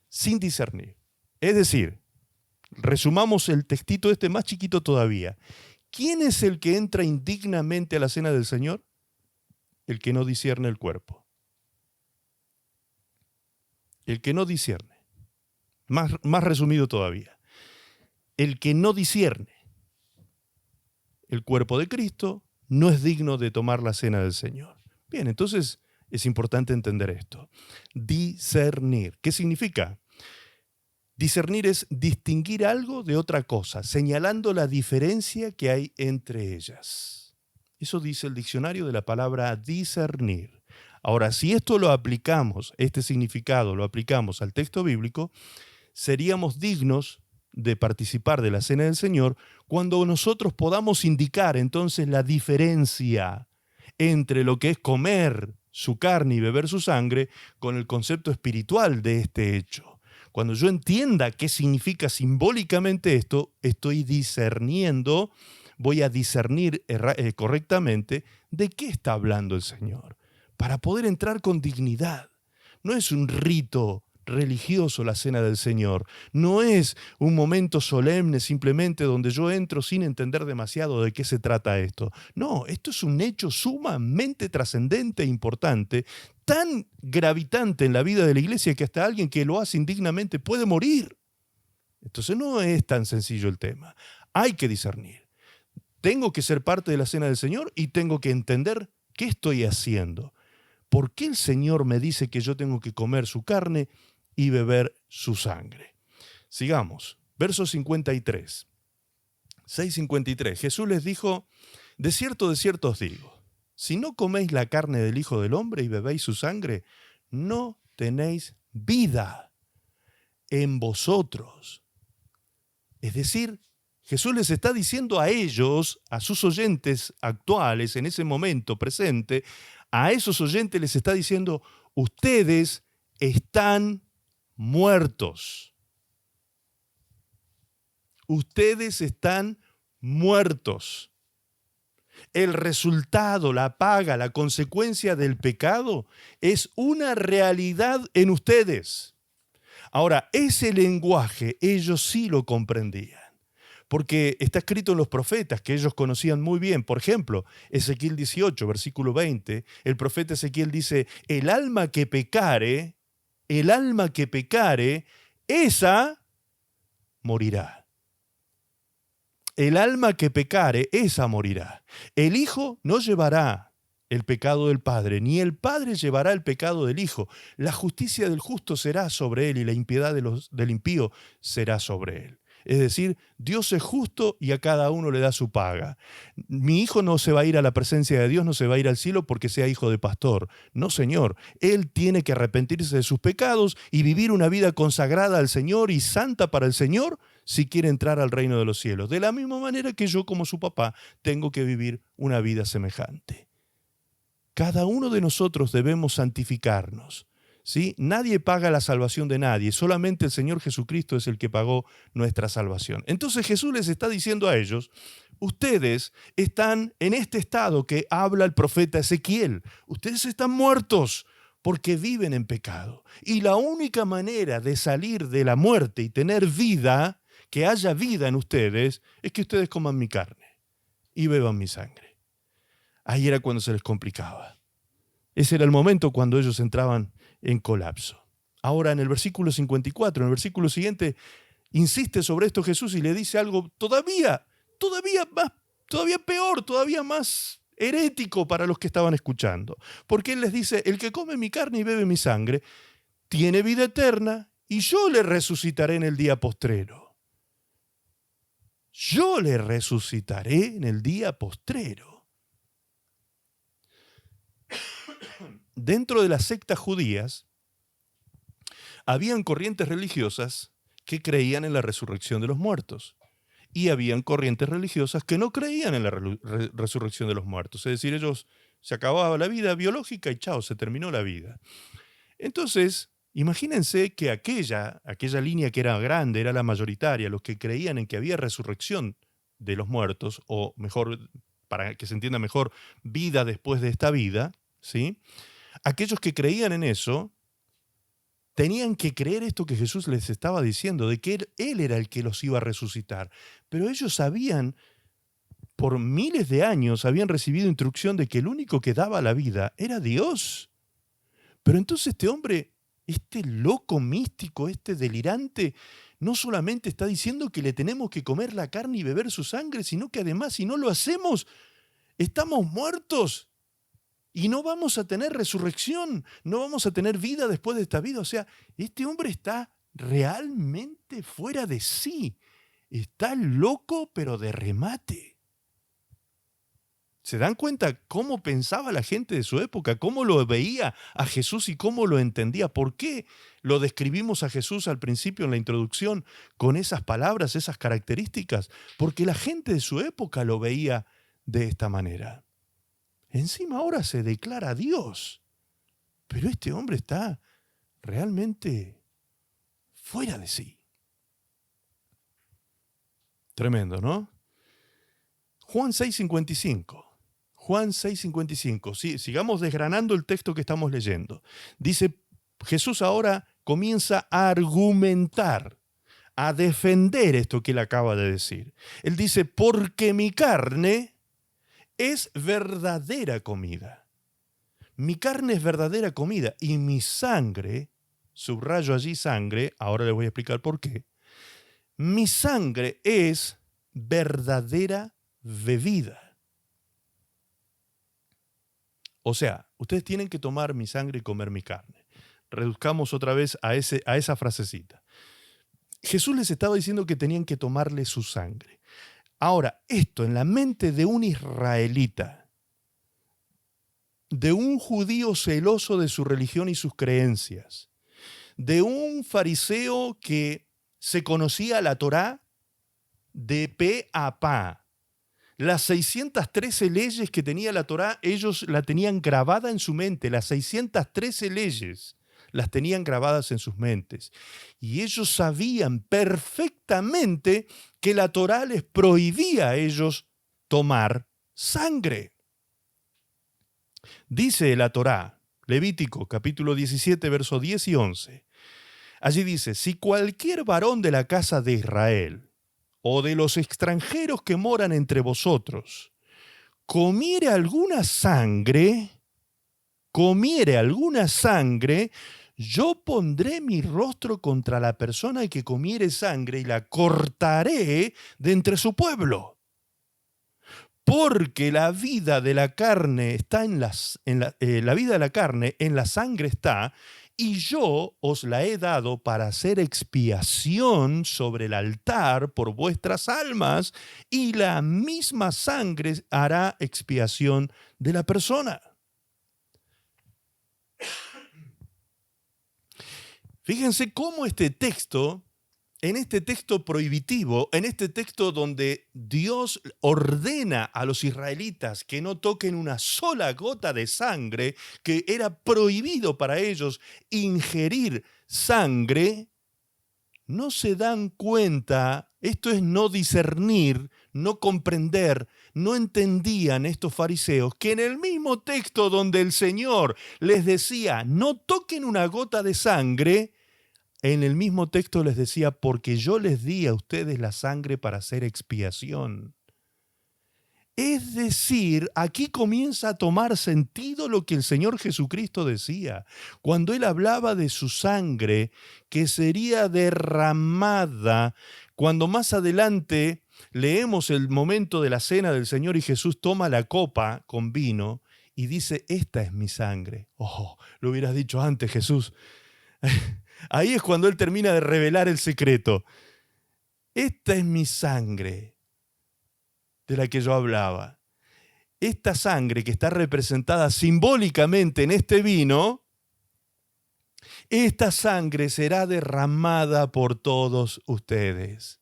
Speaker 1: sin discernir. Es decir, resumamos el textito este más chiquito todavía. ¿Quién es el que entra indignamente a la cena del Señor? El que no discierne el cuerpo. El que no discierne. Más resumido todavía. El que no discierne el cuerpo de Cristo no es digno de tomar la cena del Señor. Bien, entonces es importante entender esto. Discernir. ¿Qué significa? Discernir es distinguir algo de otra cosa, señalando la diferencia que hay entre ellas. Eso dice el diccionario de la palabra discernir. Ahora, si esto lo aplicamos, este significado lo aplicamos al texto bíblico, seríamos dignos de participar de la cena del Señor cuando nosotros podamos indicar entonces la diferencia entre lo que es comer su carne y beber su sangre con el concepto espiritual de este hecho. Cuando yo entienda qué significa simbólicamente esto, estoy discerniendo, voy a discernir correctamente de qué está hablando el Señor, para poder entrar con dignidad. No es un rito religioso la cena del Señor. No es un momento solemne simplemente donde yo entro sin entender demasiado de qué se trata esto. No, esto es un hecho sumamente trascendente e importante, tan gravitante en la vida de la iglesia que hasta alguien que lo hace indignamente puede morir. Entonces no es tan sencillo el tema. Hay que discernir. Tengo que ser parte de la cena del Señor y tengo que entender qué estoy haciendo. ¿Por qué el Señor me dice que yo tengo que comer su carne y beber su sangre? Sigamos. Verso 53. 6:53. Jesús les dijo, de cierto os digo, si no coméis la carne del Hijo del Hombre y bebéis su sangre, no tenéis vida en vosotros. Es decir, Jesús les está diciendo a ellos, a sus oyentes actuales, en ese momento presente, a esos oyentes les está diciendo, ustedes están muertos. Ustedes están muertos. El resultado, la paga, la consecuencia del pecado es una realidad en ustedes. Ahora, ese lenguaje ellos sí lo comprendían. Porque está escrito en los profetas que ellos conocían muy bien. Por ejemplo, Ezequiel 18, versículo 20, el profeta Ezequiel dice, el alma que pecare, esa morirá. El alma que pecare, esa morirá. El Hijo no llevará el pecado del Padre, ni el Padre llevará el pecado del Hijo. La justicia del justo será sobre él y la impiedad del impío será sobre él. Es decir, Dios es justo y a cada uno le da su paga. Mi hijo no se va a ir a la presencia de Dios, no se va a ir al cielo porque sea hijo de pastor. No, Señor. Él tiene que arrepentirse de sus pecados y vivir una vida consagrada al Señor y santa para el Señor si quiere entrar al reino de los cielos. De la misma manera que yo, como su papá, tengo que vivir una vida semejante. Cada uno de nosotros debemos santificarnos. ¿Sí? Nadie paga la salvación de nadie, solamente el Señor Jesucristo es el que pagó nuestra salvación. Entonces Jesús les está diciendo a ellos, ustedes están en este estado que habla el profeta Ezequiel, ustedes están muertos porque viven en pecado. Y la única manera de salir de la muerte y tener vida, que haya vida en ustedes, es que ustedes coman mi carne y beban mi sangre. Ahí era cuando se les complicaba. Ese era el momento cuando ellos entraban en colapso. Ahora en el versículo 54, en el versículo siguiente, insiste sobre esto Jesús y le dice algo todavía peor, todavía más herético para los que estaban escuchando. Porque Él les dice, el que come mi carne y bebe mi sangre, tiene vida eterna y yo le resucitaré en el día postrero. Yo le resucitaré en el día postrero. Dentro de las sectas judías, habían corrientes religiosas que creían en la resurrección de los muertos y habían corrientes religiosas que no creían en la resurrección de los muertos. Es decir, ellos se acababa la vida biológica y chao, se terminó la vida. Entonces, imagínense que aquella línea que era grande, era la mayoritaria, los que creían en que había resurrección de los muertos, o mejor, para que se entienda mejor, vida después de esta vida, ¿sí? Aquellos que creían en eso tenían que creer esto que Jesús les estaba diciendo, de que Él era el que los iba a resucitar. Pero ellos sabían, por miles de años, habían recibido instrucción de que el único que daba la vida era Dios. Pero entonces este hombre, este loco místico, este delirante, no solamente está diciendo que le tenemos que comer la carne y beber su sangre, sino que además, si no lo hacemos, estamos muertos. Y no vamos a tener resurrección, no vamos a tener vida después de esta vida. O sea, este hombre está realmente fuera de sí. Está loco, pero de remate. ¿Se dan cuenta cómo pensaba la gente de su época? ¿Cómo lo veía a Jesús y cómo lo entendía? ¿Por qué lo describimos a Jesús al principio en la introducción con esas palabras, esas características? Porque la gente de su época lo veía de esta manera. Encima ahora se declara Dios. Pero este hombre está realmente fuera de sí. Tremendo, ¿no? Juan 6:55. Juan 6:55. Sí, sigamos desgranando el texto que estamos leyendo. Dice Jesús ahora comienza a argumentar, a defender esto que él acaba de decir. Él dice, porque mi carne es verdadera comida. Mi carne es verdadera comida y mi sangre, subrayo allí sangre, ahora les voy a explicar por qué. Mi sangre es verdadera bebida. O sea, ustedes tienen que tomar mi sangre y comer mi carne. Reduzcamos otra vez a esa frasecita. Jesús les estaba diciendo que tenían que tomarle su sangre. Ahora, esto en la mente de un israelita, de un judío celoso de su religión y sus creencias, de un fariseo que se conocía la Torá de pe a pa. Las 613 leyes que tenía la Torá, ellos la tenían grabada en su mente, las 613 leyes las tenían grabadas en sus mentes. Y ellos sabían perfectamente que la Torá les prohibía a ellos tomar sangre. Dice la Torá, Levítico capítulo 17, versos 10 y 11. Allí dice, si cualquier varón de la casa de Israel o de los extranjeros que moran entre vosotros comiere alguna sangre, yo pondré mi rostro contra la persona que comiere sangre y la cortaré de entre su pueblo. Porque la vida de la carne está la vida de la carne en la sangre está, y yo os la he dado para hacer expiación sobre el altar por vuestras almas, y la misma sangre hará expiación de la persona. Fíjense cómo en este texto prohibitivo, en este texto donde Dios ordena a los israelitas que no toquen una sola gota de sangre, que era prohibido para ellos ingerir sangre, no se dan cuenta, esto es no discernir, no comprender, no entendían estos fariseos que en el mismo texto donde el Señor les decía, no toquen una gota de sangre, en el mismo texto les decía, porque yo les di a ustedes la sangre para hacer expiación. Es decir, aquí comienza a tomar sentido lo que el Señor Jesucristo decía, cuando Él hablaba de su sangre que sería derramada, cuando más adelante leemos el momento de la cena del Señor y Jesús toma la copa con vino y dice, esta es mi sangre. Oh, lo hubieras dicho antes, Jesús. Ahí es cuando Él termina de revelar el secreto. Esta es mi sangre de la que yo hablaba. Esta sangre que está representada simbólicamente en este vino, esta sangre será derramada por todos ustedes.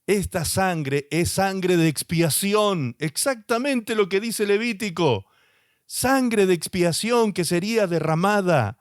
Speaker 1: Esta sangre es sangre de expiación, exactamente lo que dice Levítico. Sangre de expiación que sería derramada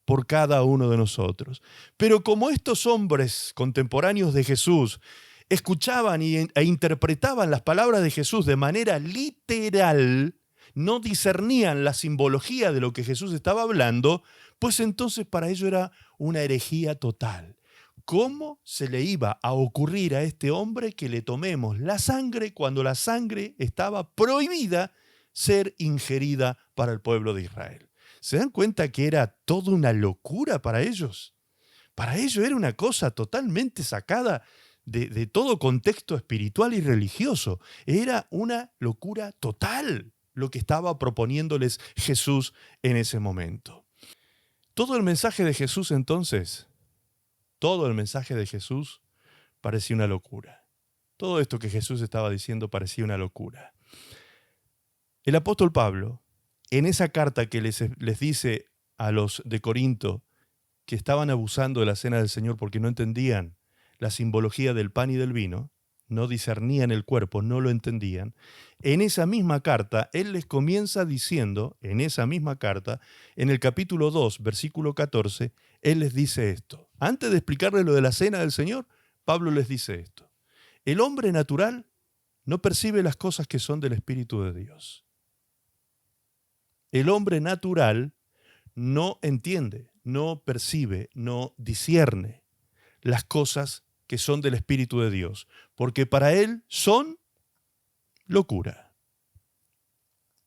Speaker 1: por cada uno de nosotros. Pero como estos hombres contemporáneos de Jesús escuchaban e interpretaban las palabras de Jesús de manera literal, no discernían la simbología de lo que Jesús estaba hablando, pues entonces para ellos era una herejía total. ¿Cómo se le iba a ocurrir a este hombre que le tomemos la sangre cuando la sangre estaba prohibida ser ingerida para el pueblo de Israel? ¿Se dan cuenta que era toda una locura para ellos? Para ellos era una cosa totalmente sacada de todo contexto espiritual y religioso. Era una locura total lo que estaba proponiéndoles Jesús en ese momento. Todo el mensaje de Jesús entonces, todo el mensaje de Jesús parecía una locura. Todo esto que Jesús estaba diciendo parecía una locura. El apóstol Pablo, en esa carta que les dice a los de Corinto que estaban abusando de la cena del Señor porque no entendían la simbología del pan y del vino, no discernían el cuerpo, no lo entendían, en esa misma carta, él les comienza diciendo, en esa misma carta, en el capítulo 2, versículo 14, él les dice esto. Antes de explicarles lo de la cena del Señor, Pablo les dice esto. El hombre natural no percibe las cosas que son del Espíritu de Dios. El hombre natural no entiende no percibe, no discierne las cosas que son del Espíritu de Dios, porque para él son locura.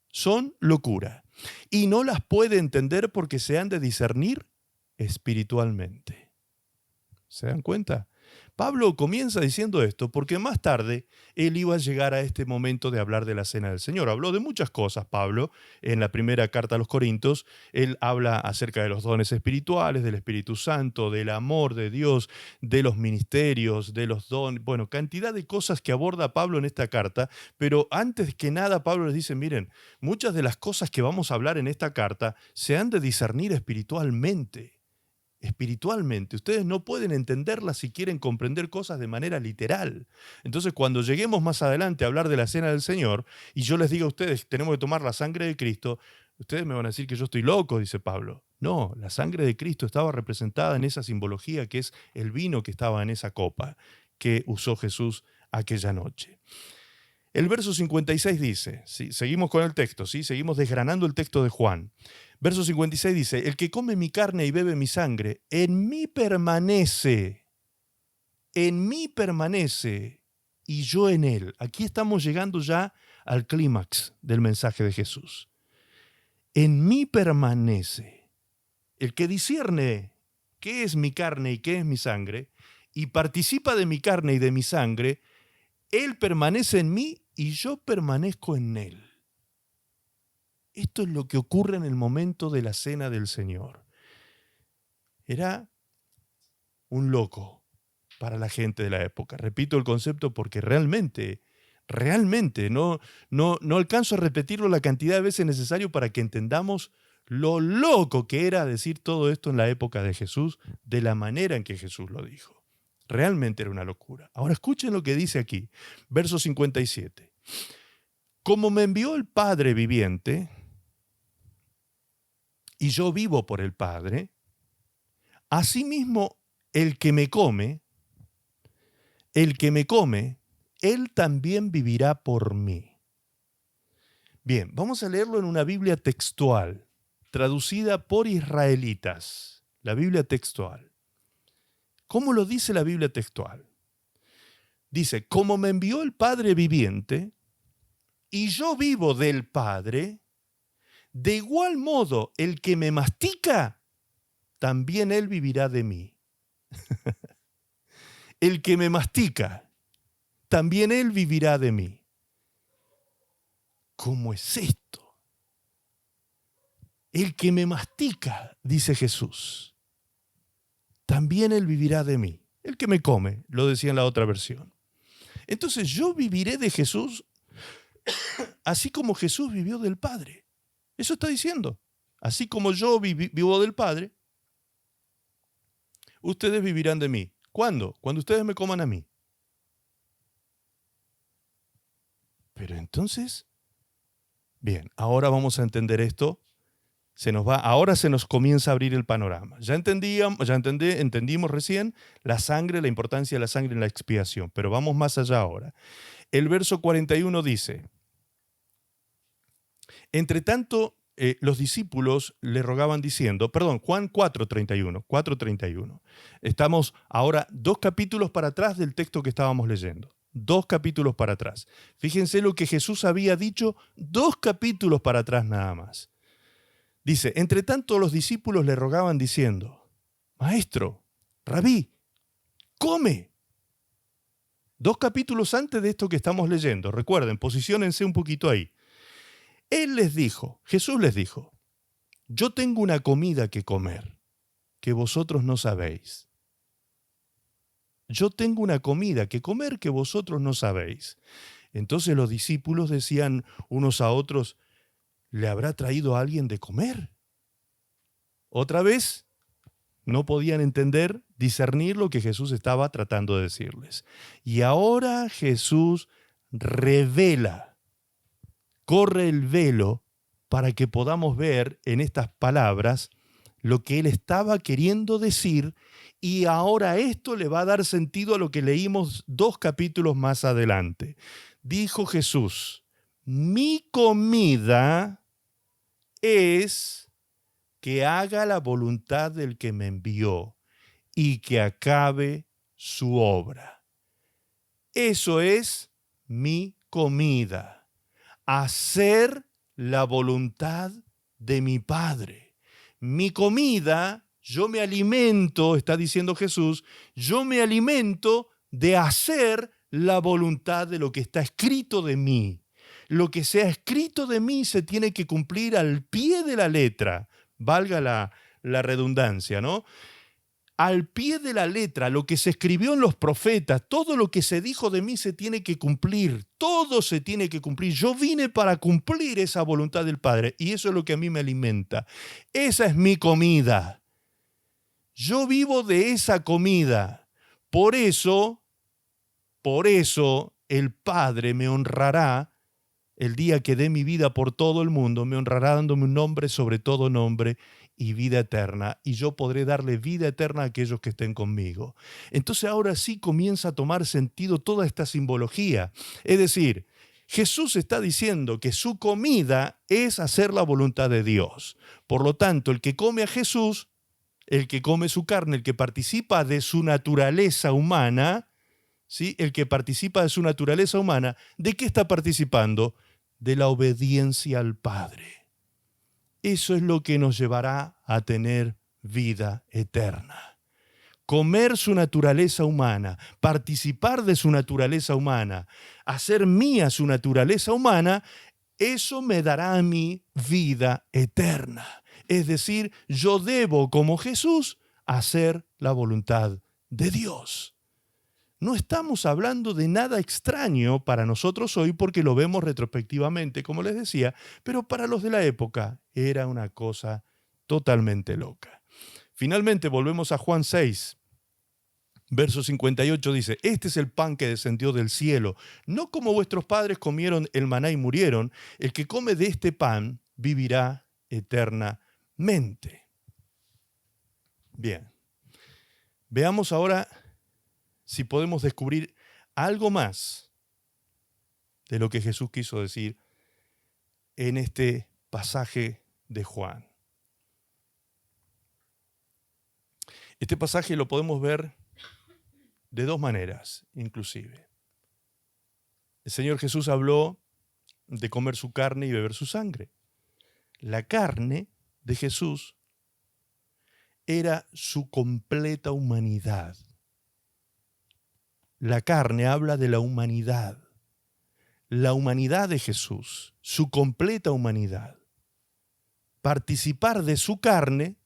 Speaker 1: Son locura. Y no las puede entender porque se han de discernir espiritualmente. ¿Se dan cuenta? Pablo comienza diciendo esto porque más tarde él iba a llegar a este momento de hablar de la cena del Señor. Habló de muchas cosas, Pablo, en la primera carta a los Corintios. Él habla acerca de los dones espirituales, del Espíritu Santo, del amor de Dios, de los ministerios, de los dones, bueno, cantidad de cosas que aborda Pablo en esta carta, pero antes que nada Pablo les dice, miren, muchas de las cosas que vamos a hablar en esta carta se han de discernir espiritualmente. Espiritualmente. Ustedes no pueden entenderlas si quieren comprender cosas de manera literal. Entonces, cuando lleguemos más adelante a hablar de la cena del Señor, y yo les diga a ustedes, tenemos que tomar la sangre de Cristo, ustedes me van a decir que yo estoy loco, dice Pablo. No, la sangre de Cristo estaba representada en esa simbología que es el vino que estaba en esa copa que usó Jesús aquella noche. El verso 56 dice, ¿sí? Seguimos con el texto, ¿sí? Seguimos desgranando el texto de Juan. Verso 56 dice, el que come mi carne y bebe mi sangre, en mí permanece, y yo en él. Aquí estamos llegando ya al clímax del mensaje de Jesús. En mí permanece. El que discierne qué es mi carne y qué es mi sangre, y participa de mi carne y de mi sangre, él permanece en mí y yo permanezco en él. Esto es lo que ocurre en el momento de la cena del Señor. Era un loco para la gente de la época. Repito el concepto porque realmente no alcanzo a repetirlo la cantidad de veces necesario para que entendamos lo loco que era decir todo esto en la época de Jesús, de la manera en que Jesús lo dijo. Realmente era una locura. Ahora escuchen lo que dice aquí, verso 57. Como me envió el Padre viviente, y yo vivo por el Padre, asimismo el que me come, él también vivirá por mí. Bien, vamos a leerlo en una Biblia textual, traducida por israelitas, la Biblia textual. ¿Cómo lo dice la Biblia textual? Dice, como me envió el Padre viviente, y yo vivo del Padre, de igual modo el que me mastica, también él vivirá de mí. El que me mastica, también él vivirá de mí. ¿Cómo es esto? El que me mastica, dice Jesús, también él vivirá de mí. El que me come, lo decía en la otra versión. Entonces yo viviré de Jesús así como Jesús vivió del Padre. Eso está diciendo. Así como yo vivo del Padre, ustedes vivirán de mí. ¿Cuándo? Cuando ustedes me coman a mí. Pero entonces, bien, ahora vamos a entender esto. Ahora se nos comienza a abrir el panorama. Entendimos recién la sangre, la importancia de la sangre en la expiación, pero vamos más allá ahora. El verso 41 dice, entre tanto, los discípulos le rogaban diciendo, Juan 4:31. Estamos ahora 2 capítulos para atrás del texto que estábamos leyendo. 2 capítulos para atrás. Fíjense lo que Jesús había dicho 2 capítulos para atrás nada más. Dice, entre tanto los discípulos le rogaban diciendo, Maestro, Rabí, come. 2 capítulos antes de esto que estamos leyendo. Recuerden, posiciónense un poquito ahí. Jesús les dijo, yo tengo una comida que comer, que vosotros no sabéis. Yo tengo una comida que comer que vosotros no sabéis. Entonces los discípulos decían unos a otros, ¿le habrá traído a alguien de comer? Otra vez, no podían entender, discernir lo que Jesús estaba tratando de decirles. Y ahora Jesús revela, corre el velo para que podamos ver en estas palabras lo que él estaba queriendo decir, y ahora esto le va a dar sentido a lo que leímos 2 capítulos más adelante. Dijo Jesús, mi comida es que haga la voluntad del que me envió y que acabe su obra. Eso es mi comida, hacer la voluntad de mi Padre. Mi comida, yo me alimento, está diciendo Jesús, yo me alimento de hacer la voluntad de lo que está escrito de mí. Lo que sea escrito de mí se tiene que cumplir al pie de la letra, valga la redundancia, ¿no? Al pie de la letra, lo que se escribió en los profetas, todo lo que se dijo de mí se tiene que cumplir, todo se tiene que cumplir. Yo vine para cumplir esa voluntad del Padre y eso es lo que a mí me alimenta. Esa es mi comida. Yo vivo de esa comida. Por eso el Padre me honrará el día que dé mi vida por todo el mundo, me honrará dándome un nombre sobre todo nombre y vida eterna, y yo podré darle vida eterna a aquellos que estén conmigo. Entonces ahora sí comienza a tomar sentido toda esta simbología. Es decir, Jesús está diciendo que su comida es hacer la voluntad de Dios. Por lo tanto, el que come a Jesús, el que come su carne, el que participa de su naturaleza humana, ¿sí? El que participa de su naturaleza humana, ¿de qué está participando? De la obediencia al Padre. Eso es lo que nos llevará a tener vida eterna. Comer su naturaleza humana, participar de su naturaleza humana, hacer mía su naturaleza humana, eso me dará a mí vida eterna. Es decir, yo debo, como Jesús, hacer la voluntad de Dios. No estamos hablando de nada extraño para nosotros hoy porque lo vemos retrospectivamente, como les decía, pero para los de la época era una cosa totalmente loca. Finalmente volvemos a Juan 6, verso 58 dice, este es el pan que descendió del cielo, no como vuestros padres comieron el maná y murieron, el que come de este pan vivirá eternamente. Bien, veamos ahora si podemos descubrir algo más de lo que Jesús quiso decir en este pasaje de Juan. Este pasaje lo podemos ver de dos maneras, inclusive. El Señor Jesús habló de comer su carne y beber su sangre. La carne de Jesús era su completa humanidad. La carne habla de la humanidad de Jesús, su completa humanidad. Participar de su carne,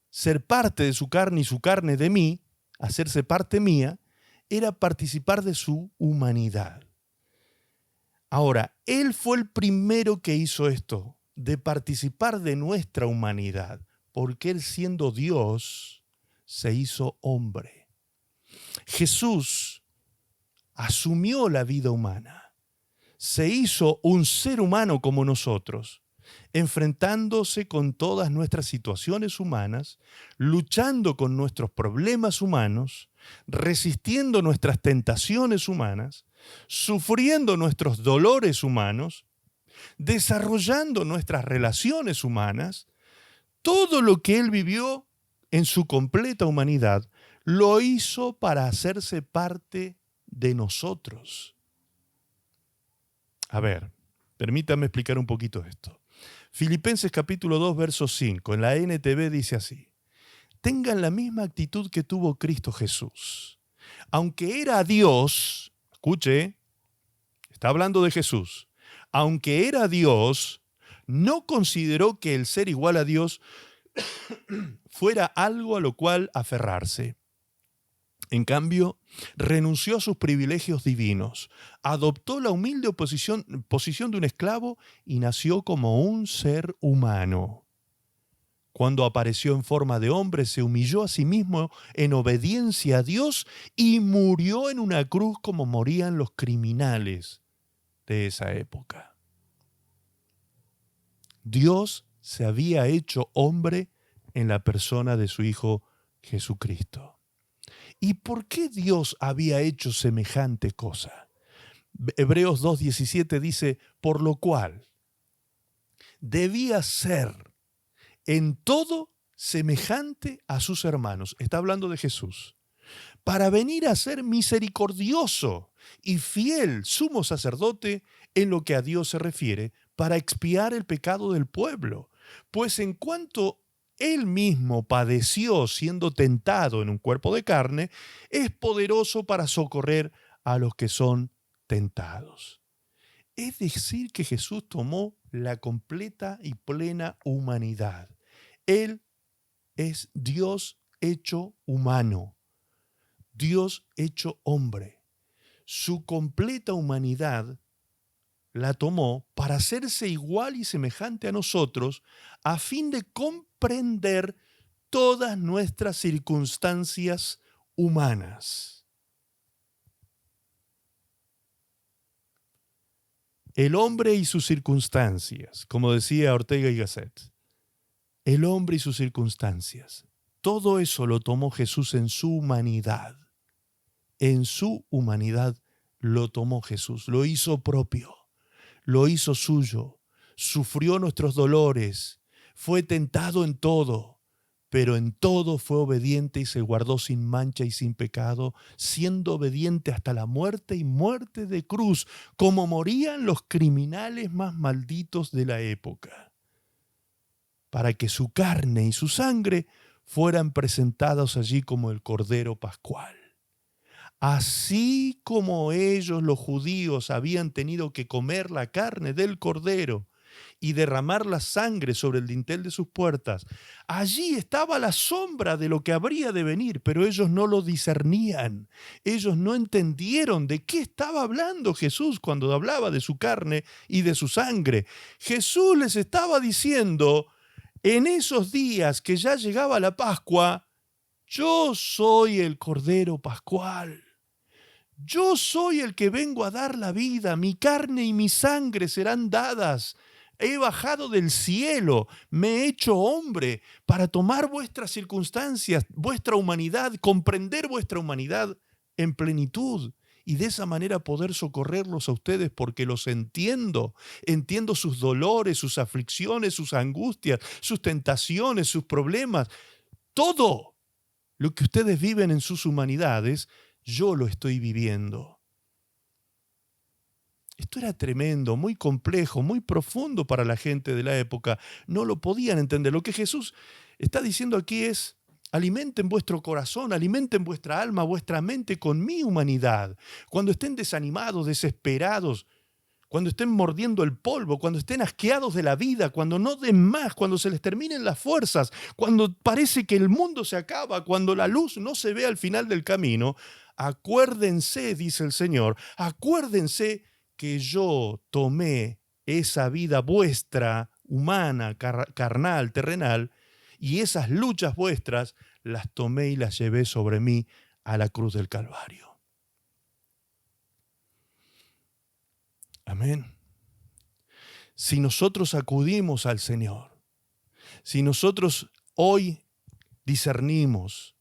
Speaker 1: ser parte de su carne y su carne de mí, hacerse parte mía, era participar de su humanidad. Ahora, Él fue el primero que hizo esto, de participar de nuestra humanidad, porque Él siendo Dios, se hizo hombre. Jesús asumió la vida humana, se hizo un ser humano como nosotros, enfrentándose con todas nuestras situaciones humanas, luchando con nuestros problemas humanos, resistiendo nuestras tentaciones humanas, sufriendo nuestros dolores humanos, desarrollando nuestras relaciones humanas. Todo lo que Él vivió en su completa humanidad lo hizo para hacerse parte de nosotros. A ver, permítame explicar un poquito esto. Filipenses capítulo 2, verso 5, en la NTV dice así: tengan la misma actitud que tuvo Cristo Jesús. Aunque era Dios, escuche, está hablando de Jesús, aunque era Dios, no consideró que el ser igual a Dios fuera algo a lo cual aferrarse. En cambio, renunció a sus privilegios divinos, adoptó la humilde posición de un esclavo y nació como un ser humano. Cuando apareció en forma de hombre, se humilló a sí mismo en obediencia a Dios y murió en una cruz como morían los criminales de esa época. Dios se había hecho hombre en la persona de su Hijo Jesucristo. ¿Y por qué Dios había hecho semejante cosa? Hebreos 2:17 dice, por lo cual debía ser en todo semejante a sus hermanos. Está hablando de Jesús. Para venir a ser misericordioso y fiel sumo sacerdote en lo que a Dios se refiere, para expiar el pecado del pueblo. Pues en cuanto él mismo padeció siendo tentado en un cuerpo de carne, es poderoso para socorrer a los que son tentados. Es decir, que Jesús tomó la completa y plena humanidad. Él es Dios hecho humano, Dios hecho hombre. Su completa humanidad la tomó para hacerse igual y semejante a nosotros, a fin de comprender todas nuestras circunstancias humanas. El hombre y sus circunstancias, como decía Ortega y Gasset. El hombre y sus circunstancias. Todo eso lo tomó Jesús en su humanidad. En su humanidad lo tomó Jesús, lo hizo propio, lo hizo suyo, sufrió nuestros dolores, fue tentado en todo, pero en todo fue obediente y se guardó sin mancha y sin pecado, siendo obediente hasta la muerte y muerte de cruz, como morían los criminales más malditos de la época, para que su carne y su sangre fueran presentados allí como el Cordero Pascual. Así como ellos, los judíos, habían tenido que comer la carne del cordero y derramar la sangre sobre el dintel de sus puertas, allí estaba la sombra de lo que habría de venir, pero ellos no lo discernían. Ellos no entendieron de qué estaba hablando Jesús cuando hablaba de su carne y de su sangre. Jesús les estaba diciendo, en esos días que ya llegaba la Pascua, yo soy el Cordero Pascual. Yo soy el que vengo a dar la vida, mi carne y mi sangre serán dadas. He bajado del cielo, me he hecho hombre para tomar vuestras circunstancias, vuestra humanidad, comprender vuestra humanidad en plenitud y de esa manera poder socorrerlos a ustedes porque los entiendo. Entiendo sus dolores, sus aflicciones, sus angustias, sus tentaciones, sus problemas. Todo lo que ustedes viven en sus humanidades, yo lo estoy viviendo. Esto era tremendo, muy complejo, muy profundo para la gente de la época. No lo podían entender. Lo que Jesús está diciendo aquí es, alimenten vuestro corazón, alimenten vuestra alma, vuestra mente con mi humanidad. Cuando estén desanimados, desesperados, cuando estén mordiendo el polvo, cuando estén asqueados de la vida, cuando no den más, cuando se les terminen las fuerzas, cuando parece que el mundo se acaba, cuando la luz no se ve al final del camino, acuérdense, dice el Señor, acuérdense que yo tomé esa vida vuestra, humana, carnal, terrenal, y esas luchas vuestras las tomé y las llevé sobre mí a la cruz del Calvario. Amén. Si nosotros acudimos al Señor, si nosotros hoy discernimos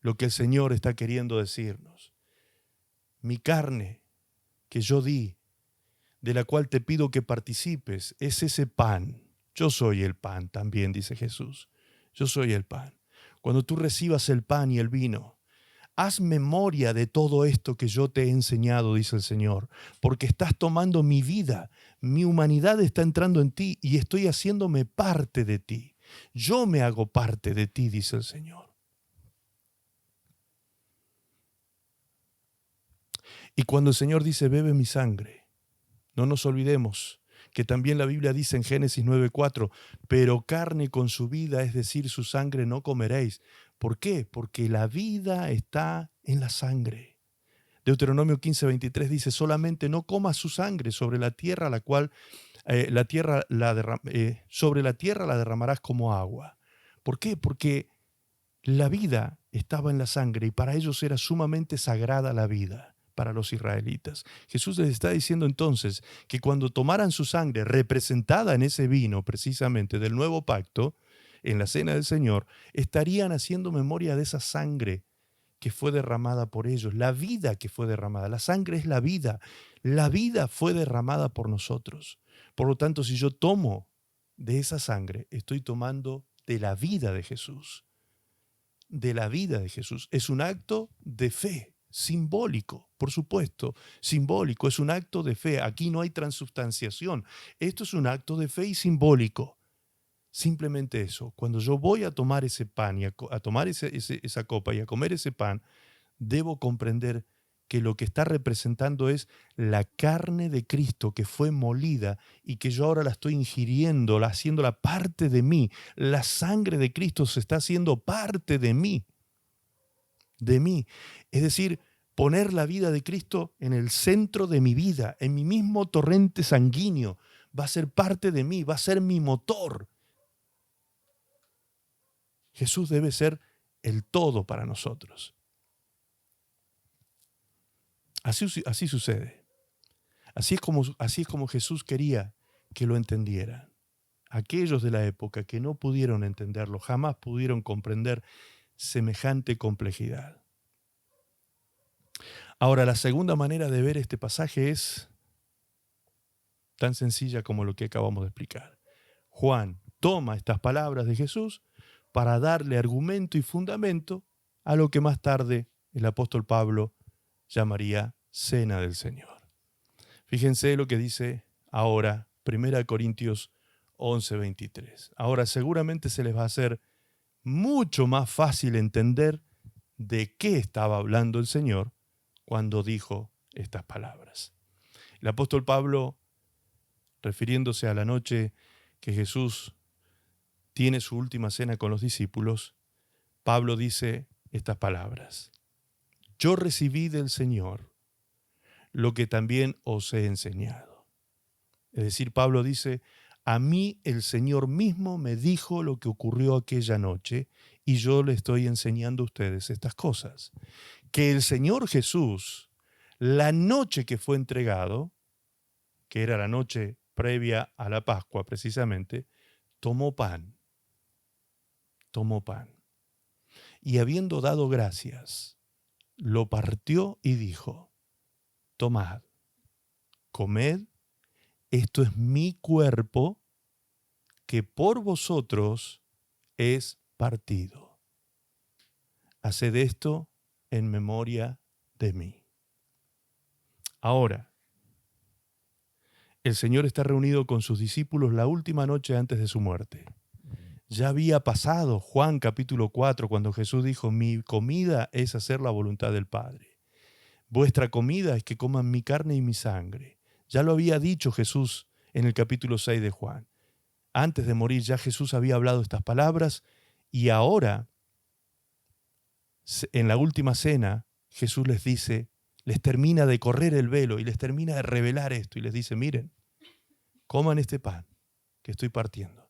Speaker 1: lo que el Señor está queriendo decirnos, mi carne que yo di, de la cual te pido que participes, es ese pan. Yo soy el pan también, dice Jesús. Yo soy el pan. Cuando tú recibas el pan y el vino, haz memoria de todo esto que yo te he enseñado, dice el Señor, porque estás tomando mi vida, mi humanidad está entrando en ti y estoy haciéndome parte de ti. Yo me hago parte de ti, dice el Señor. Y cuando el Señor dice, bebe mi sangre, no nos olvidemos que también la Biblia dice en Génesis 9:4, pero carne con su vida, es decir, su sangre, no comeréis. ¿Por qué? Porque la vida está en la sangre. Deuteronomio 15:23 dice, solamente no comas su sangre sobre la tierra, la cual sobre la tierra la derramarás como agua. ¿Por qué? Porque la vida estaba en la sangre y para ellos era sumamente sagrada la vida, para los israelitas. Jesús les está diciendo entonces que cuando tomaran su sangre representada en ese vino precisamente del nuevo pacto, en la cena del Señor, estarían haciendo memoria de esa sangre que fue derramada por ellos, la vida que fue derramada. La sangre es la vida fue derramada por nosotros. Por lo tanto, si yo tomo de esa sangre, estoy tomando de la vida de Jesús. De la vida de Jesús. Es un acto de fe, simbólico, por supuesto, simbólico, es un acto de fe. Aquí no hay transubstanciación. Esto es un acto de fe y simbólico. Simplemente eso. Cuando yo voy a tomar ese pan y a tomar esa copa y a comer ese pan, debo comprender que lo que está representando es la carne de Cristo que fue molida y que yo ahora la estoy ingiriendo, haciéndola parte de mí. La sangre de Cristo se está haciendo parte de mí. De mí. Es decir, poner la vida de Cristo en el centro de mi vida, en mi mismo torrente sanguíneo. Va a ser parte de mí, va a ser mi motor. Jesús debe ser el todo para nosotros. Así sucede. Así es como Jesús quería que lo entendieran. Aquellos de la época que no pudieron entenderlo, jamás pudieron comprender semejante complejidad. Ahora, la segunda manera de ver este pasaje es tan sencilla como lo que acabamos de explicar. Juan toma estas palabras de Jesús para darle argumento y fundamento a lo que más tarde el apóstol Pablo llamaría Cena del Señor. Fíjense lo que dice ahora 1 Corintios 11:23. Ahora seguramente se les va a hacer mucho más fácil entender de qué estaba hablando el Señor cuando dijo estas palabras. El apóstol Pablo, refiriéndose a la noche que Jesús tiene su última cena con los discípulos, Pablo dice estas palabras: yo recibí del Señor lo que también os he enseñado. Es decir, Pablo dice, a mí el Señor mismo me dijo lo que ocurrió aquella noche y yo le estoy enseñando a ustedes estas cosas. Que el Señor Jesús, la noche que fue entregado, que era la noche previa a la Pascua precisamente, tomó pan. Y habiendo dado gracias, lo partió y dijo, tomad, comed, esto es mi cuerpo que por vosotros es partido. Haced esto en memoria de mí. Ahora, el Señor está reunido con sus discípulos la última noche antes de su muerte. Ya había pasado Juan capítulo 4 cuando Jesús dijo, mi comida es hacer la voluntad del Padre. Vuestra comida es que coman mi carne y mi sangre. Ya lo había dicho Jesús en el capítulo 6 de Juan. Antes de morir ya Jesús había hablado estas palabras y ahora, en la última cena, Jesús les dice, les termina de correr el velo y les termina de revelar esto y les dice, miren, coman este pan que estoy partiendo.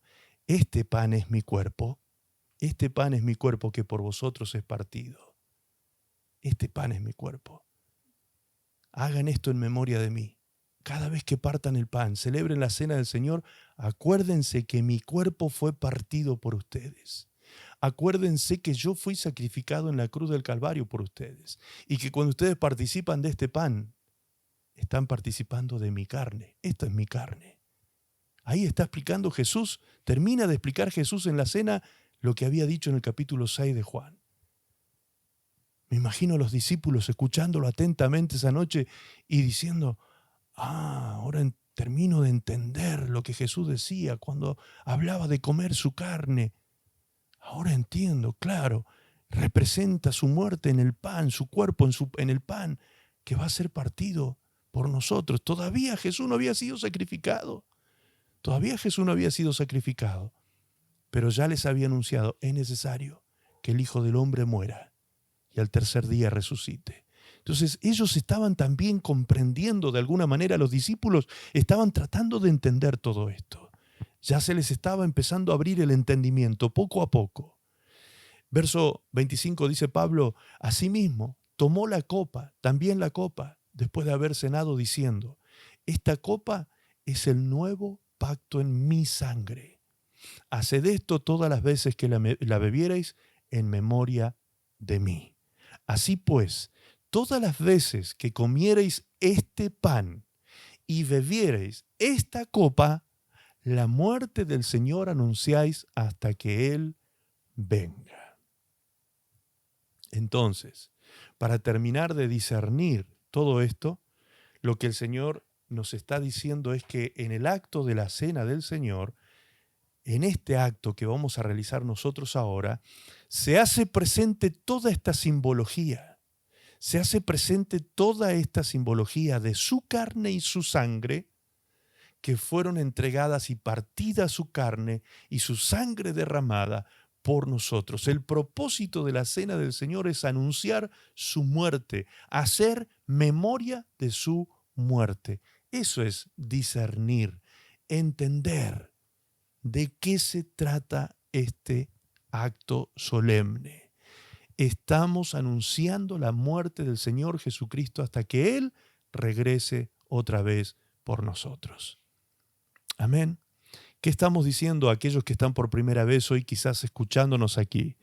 Speaker 1: Este pan es mi cuerpo que por vosotros es partido. Este pan es mi cuerpo. Hagan esto en memoria de mí. Cada vez que partan el pan, celebren la cena del Señor, acuérdense que mi cuerpo fue partido por ustedes. Acuérdense que yo fui sacrificado en la cruz del Calvario por ustedes. Y que cuando ustedes participan de este pan, están participando de mi carne. Esta es mi carne. Ahí está explicando Jesús, termina de explicar Jesús en la cena lo que había dicho en el capítulo 6 de Juan. Me imagino a los discípulos escuchándolo atentamente esa noche y diciendo, ahora termino de entender lo que Jesús decía cuando hablaba de comer su carne. Ahora entiendo, claro, representa su muerte en el pan, su cuerpo en el pan, que va a ser partido por nosotros. Todavía Jesús no había sido sacrificado. Pero ya les había anunciado, es necesario que el Hijo del Hombre muera y al tercer día resucite. Entonces ellos estaban también comprendiendo de alguna manera, los discípulos estaban tratando de entender todo esto. Ya se les estaba empezando a abrir el entendimiento poco a poco. Verso 25 dice Pablo, asimismo tomó la copa, también la copa, después de haber cenado diciendo, esta copa es el nuevo pacto en mi sangre. Haced esto todas las veces que la bebierais en memoria de mí. Así pues, todas las veces que comiereis este pan y bebiereis esta copa, la muerte del Señor anunciáis hasta que Él venga. Entonces, para terminar de discernir todo esto, lo que el Señor nos está diciendo es que en el acto de la cena del Señor, en este acto que vamos a realizar nosotros ahora, se hace presente toda esta simbología. Se hace presente toda esta simbología de su carne y su sangre, que fueron entregadas y partida su carne y su sangre derramada por nosotros. El propósito de la cena del Señor es anunciar su muerte, hacer memoria de su muerte. Eso es discernir, entender de qué se trata este acto solemne. Estamos anunciando la muerte del Señor Jesucristo hasta que Él regrese otra vez por nosotros. Amén. ¿Qué estamos diciendo a aquellos que están por primera vez hoy quizás escuchándonos aquí?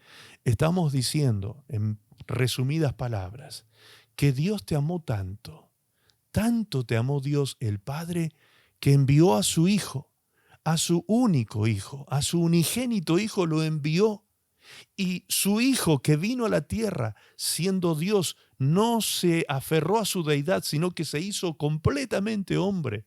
Speaker 1: Estamos diciendo, en resumidas palabras, que Dios te amó tanto, tanto te amó Dios el Padre, que envió a su Hijo, a su único Hijo, a su unigénito Hijo lo envió. Y su Hijo que vino a la tierra, siendo Dios, no se aferró a su deidad, sino que se hizo completamente hombre.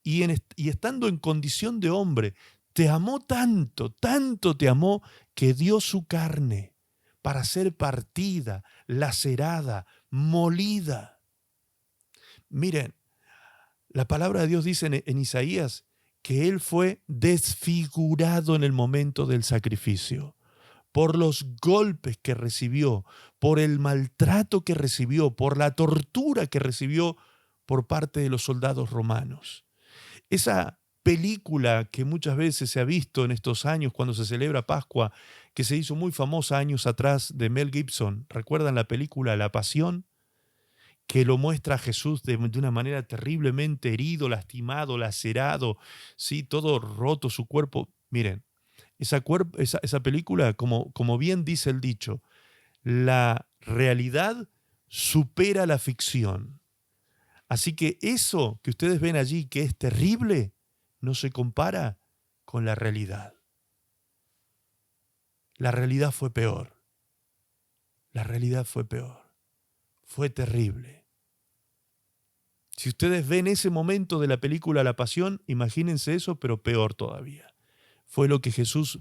Speaker 1: Y estando en condición de hombre, te amó tanto, tanto te amó, que dio su carne para ser partida, lacerada, molida. Miren, la palabra de Dios dice en Isaías que Él fue desfigurado en el momento del sacrificio, por los golpes que recibió, por el maltrato que recibió, por la tortura que recibió por parte de los soldados romanos. Esa película que muchas veces se ha visto en estos años cuando se celebra Pascua, que se hizo muy famosa años atrás, de Mel Gibson, ¿recuerdan la película La Pasión? Que lo muestra a Jesús de una manera terriblemente herido, lastimado, lacerado, ¿sí? Todo roto su cuerpo. Miren, esa película, como bien dice el dicho, la realidad supera la ficción. Así que eso que ustedes ven allí, que es terrible, no se compara con la realidad. La realidad fue peor. La realidad fue peor. Fue terrible. Si ustedes ven ese momento de la película La Pasión, imagínense eso, pero peor todavía. Fue lo que Jesús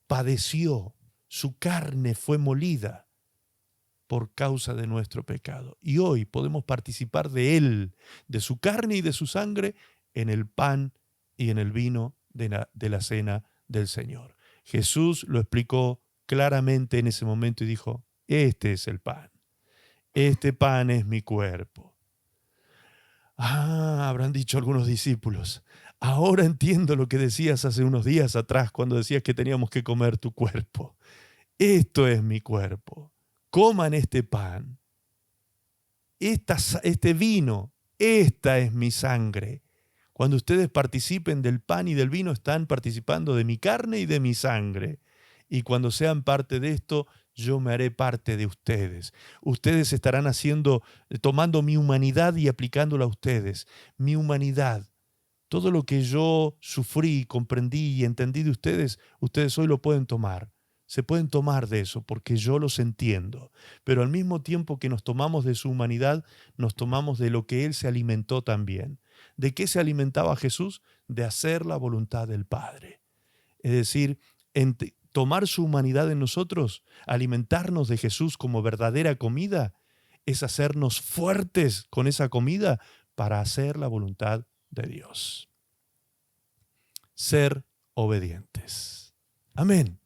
Speaker 1: padeció. Su carne fue molida por causa de nuestro pecado. Y hoy podemos participar de Él, de su carne y de su sangre, en el pan y en el vino de la cena del Señor. Jesús lo explicó claramente en ese momento y dijo, este es el pan, este pan es mi cuerpo. Habrán dicho algunos discípulos, ahora entiendo lo que decías hace unos días atrás cuando decías que teníamos que comer tu cuerpo. Esto es mi cuerpo. Coman este pan, este vino, esta es mi sangre. Cuando ustedes participen del pan y del vino, están participando de mi carne y de mi sangre. Y cuando sean parte de esto, yo me haré parte de ustedes. Ustedes estarán tomando mi humanidad y aplicándola a ustedes. Mi humanidad. Todo lo que yo sufrí, comprendí y entendí de ustedes, ustedes hoy lo pueden tomar. Se pueden tomar de eso porque yo los entiendo. Pero al mismo tiempo que nos tomamos de su humanidad, nos tomamos de lo que Él se alimentó también. ¿De qué se alimentaba Jesús? De hacer la voluntad del Padre. Es decir, tomar su humanidad en nosotros, alimentarnos de Jesús como verdadera comida, es hacernos fuertes con esa comida para hacer la voluntad de Dios. Ser obedientes. Amén.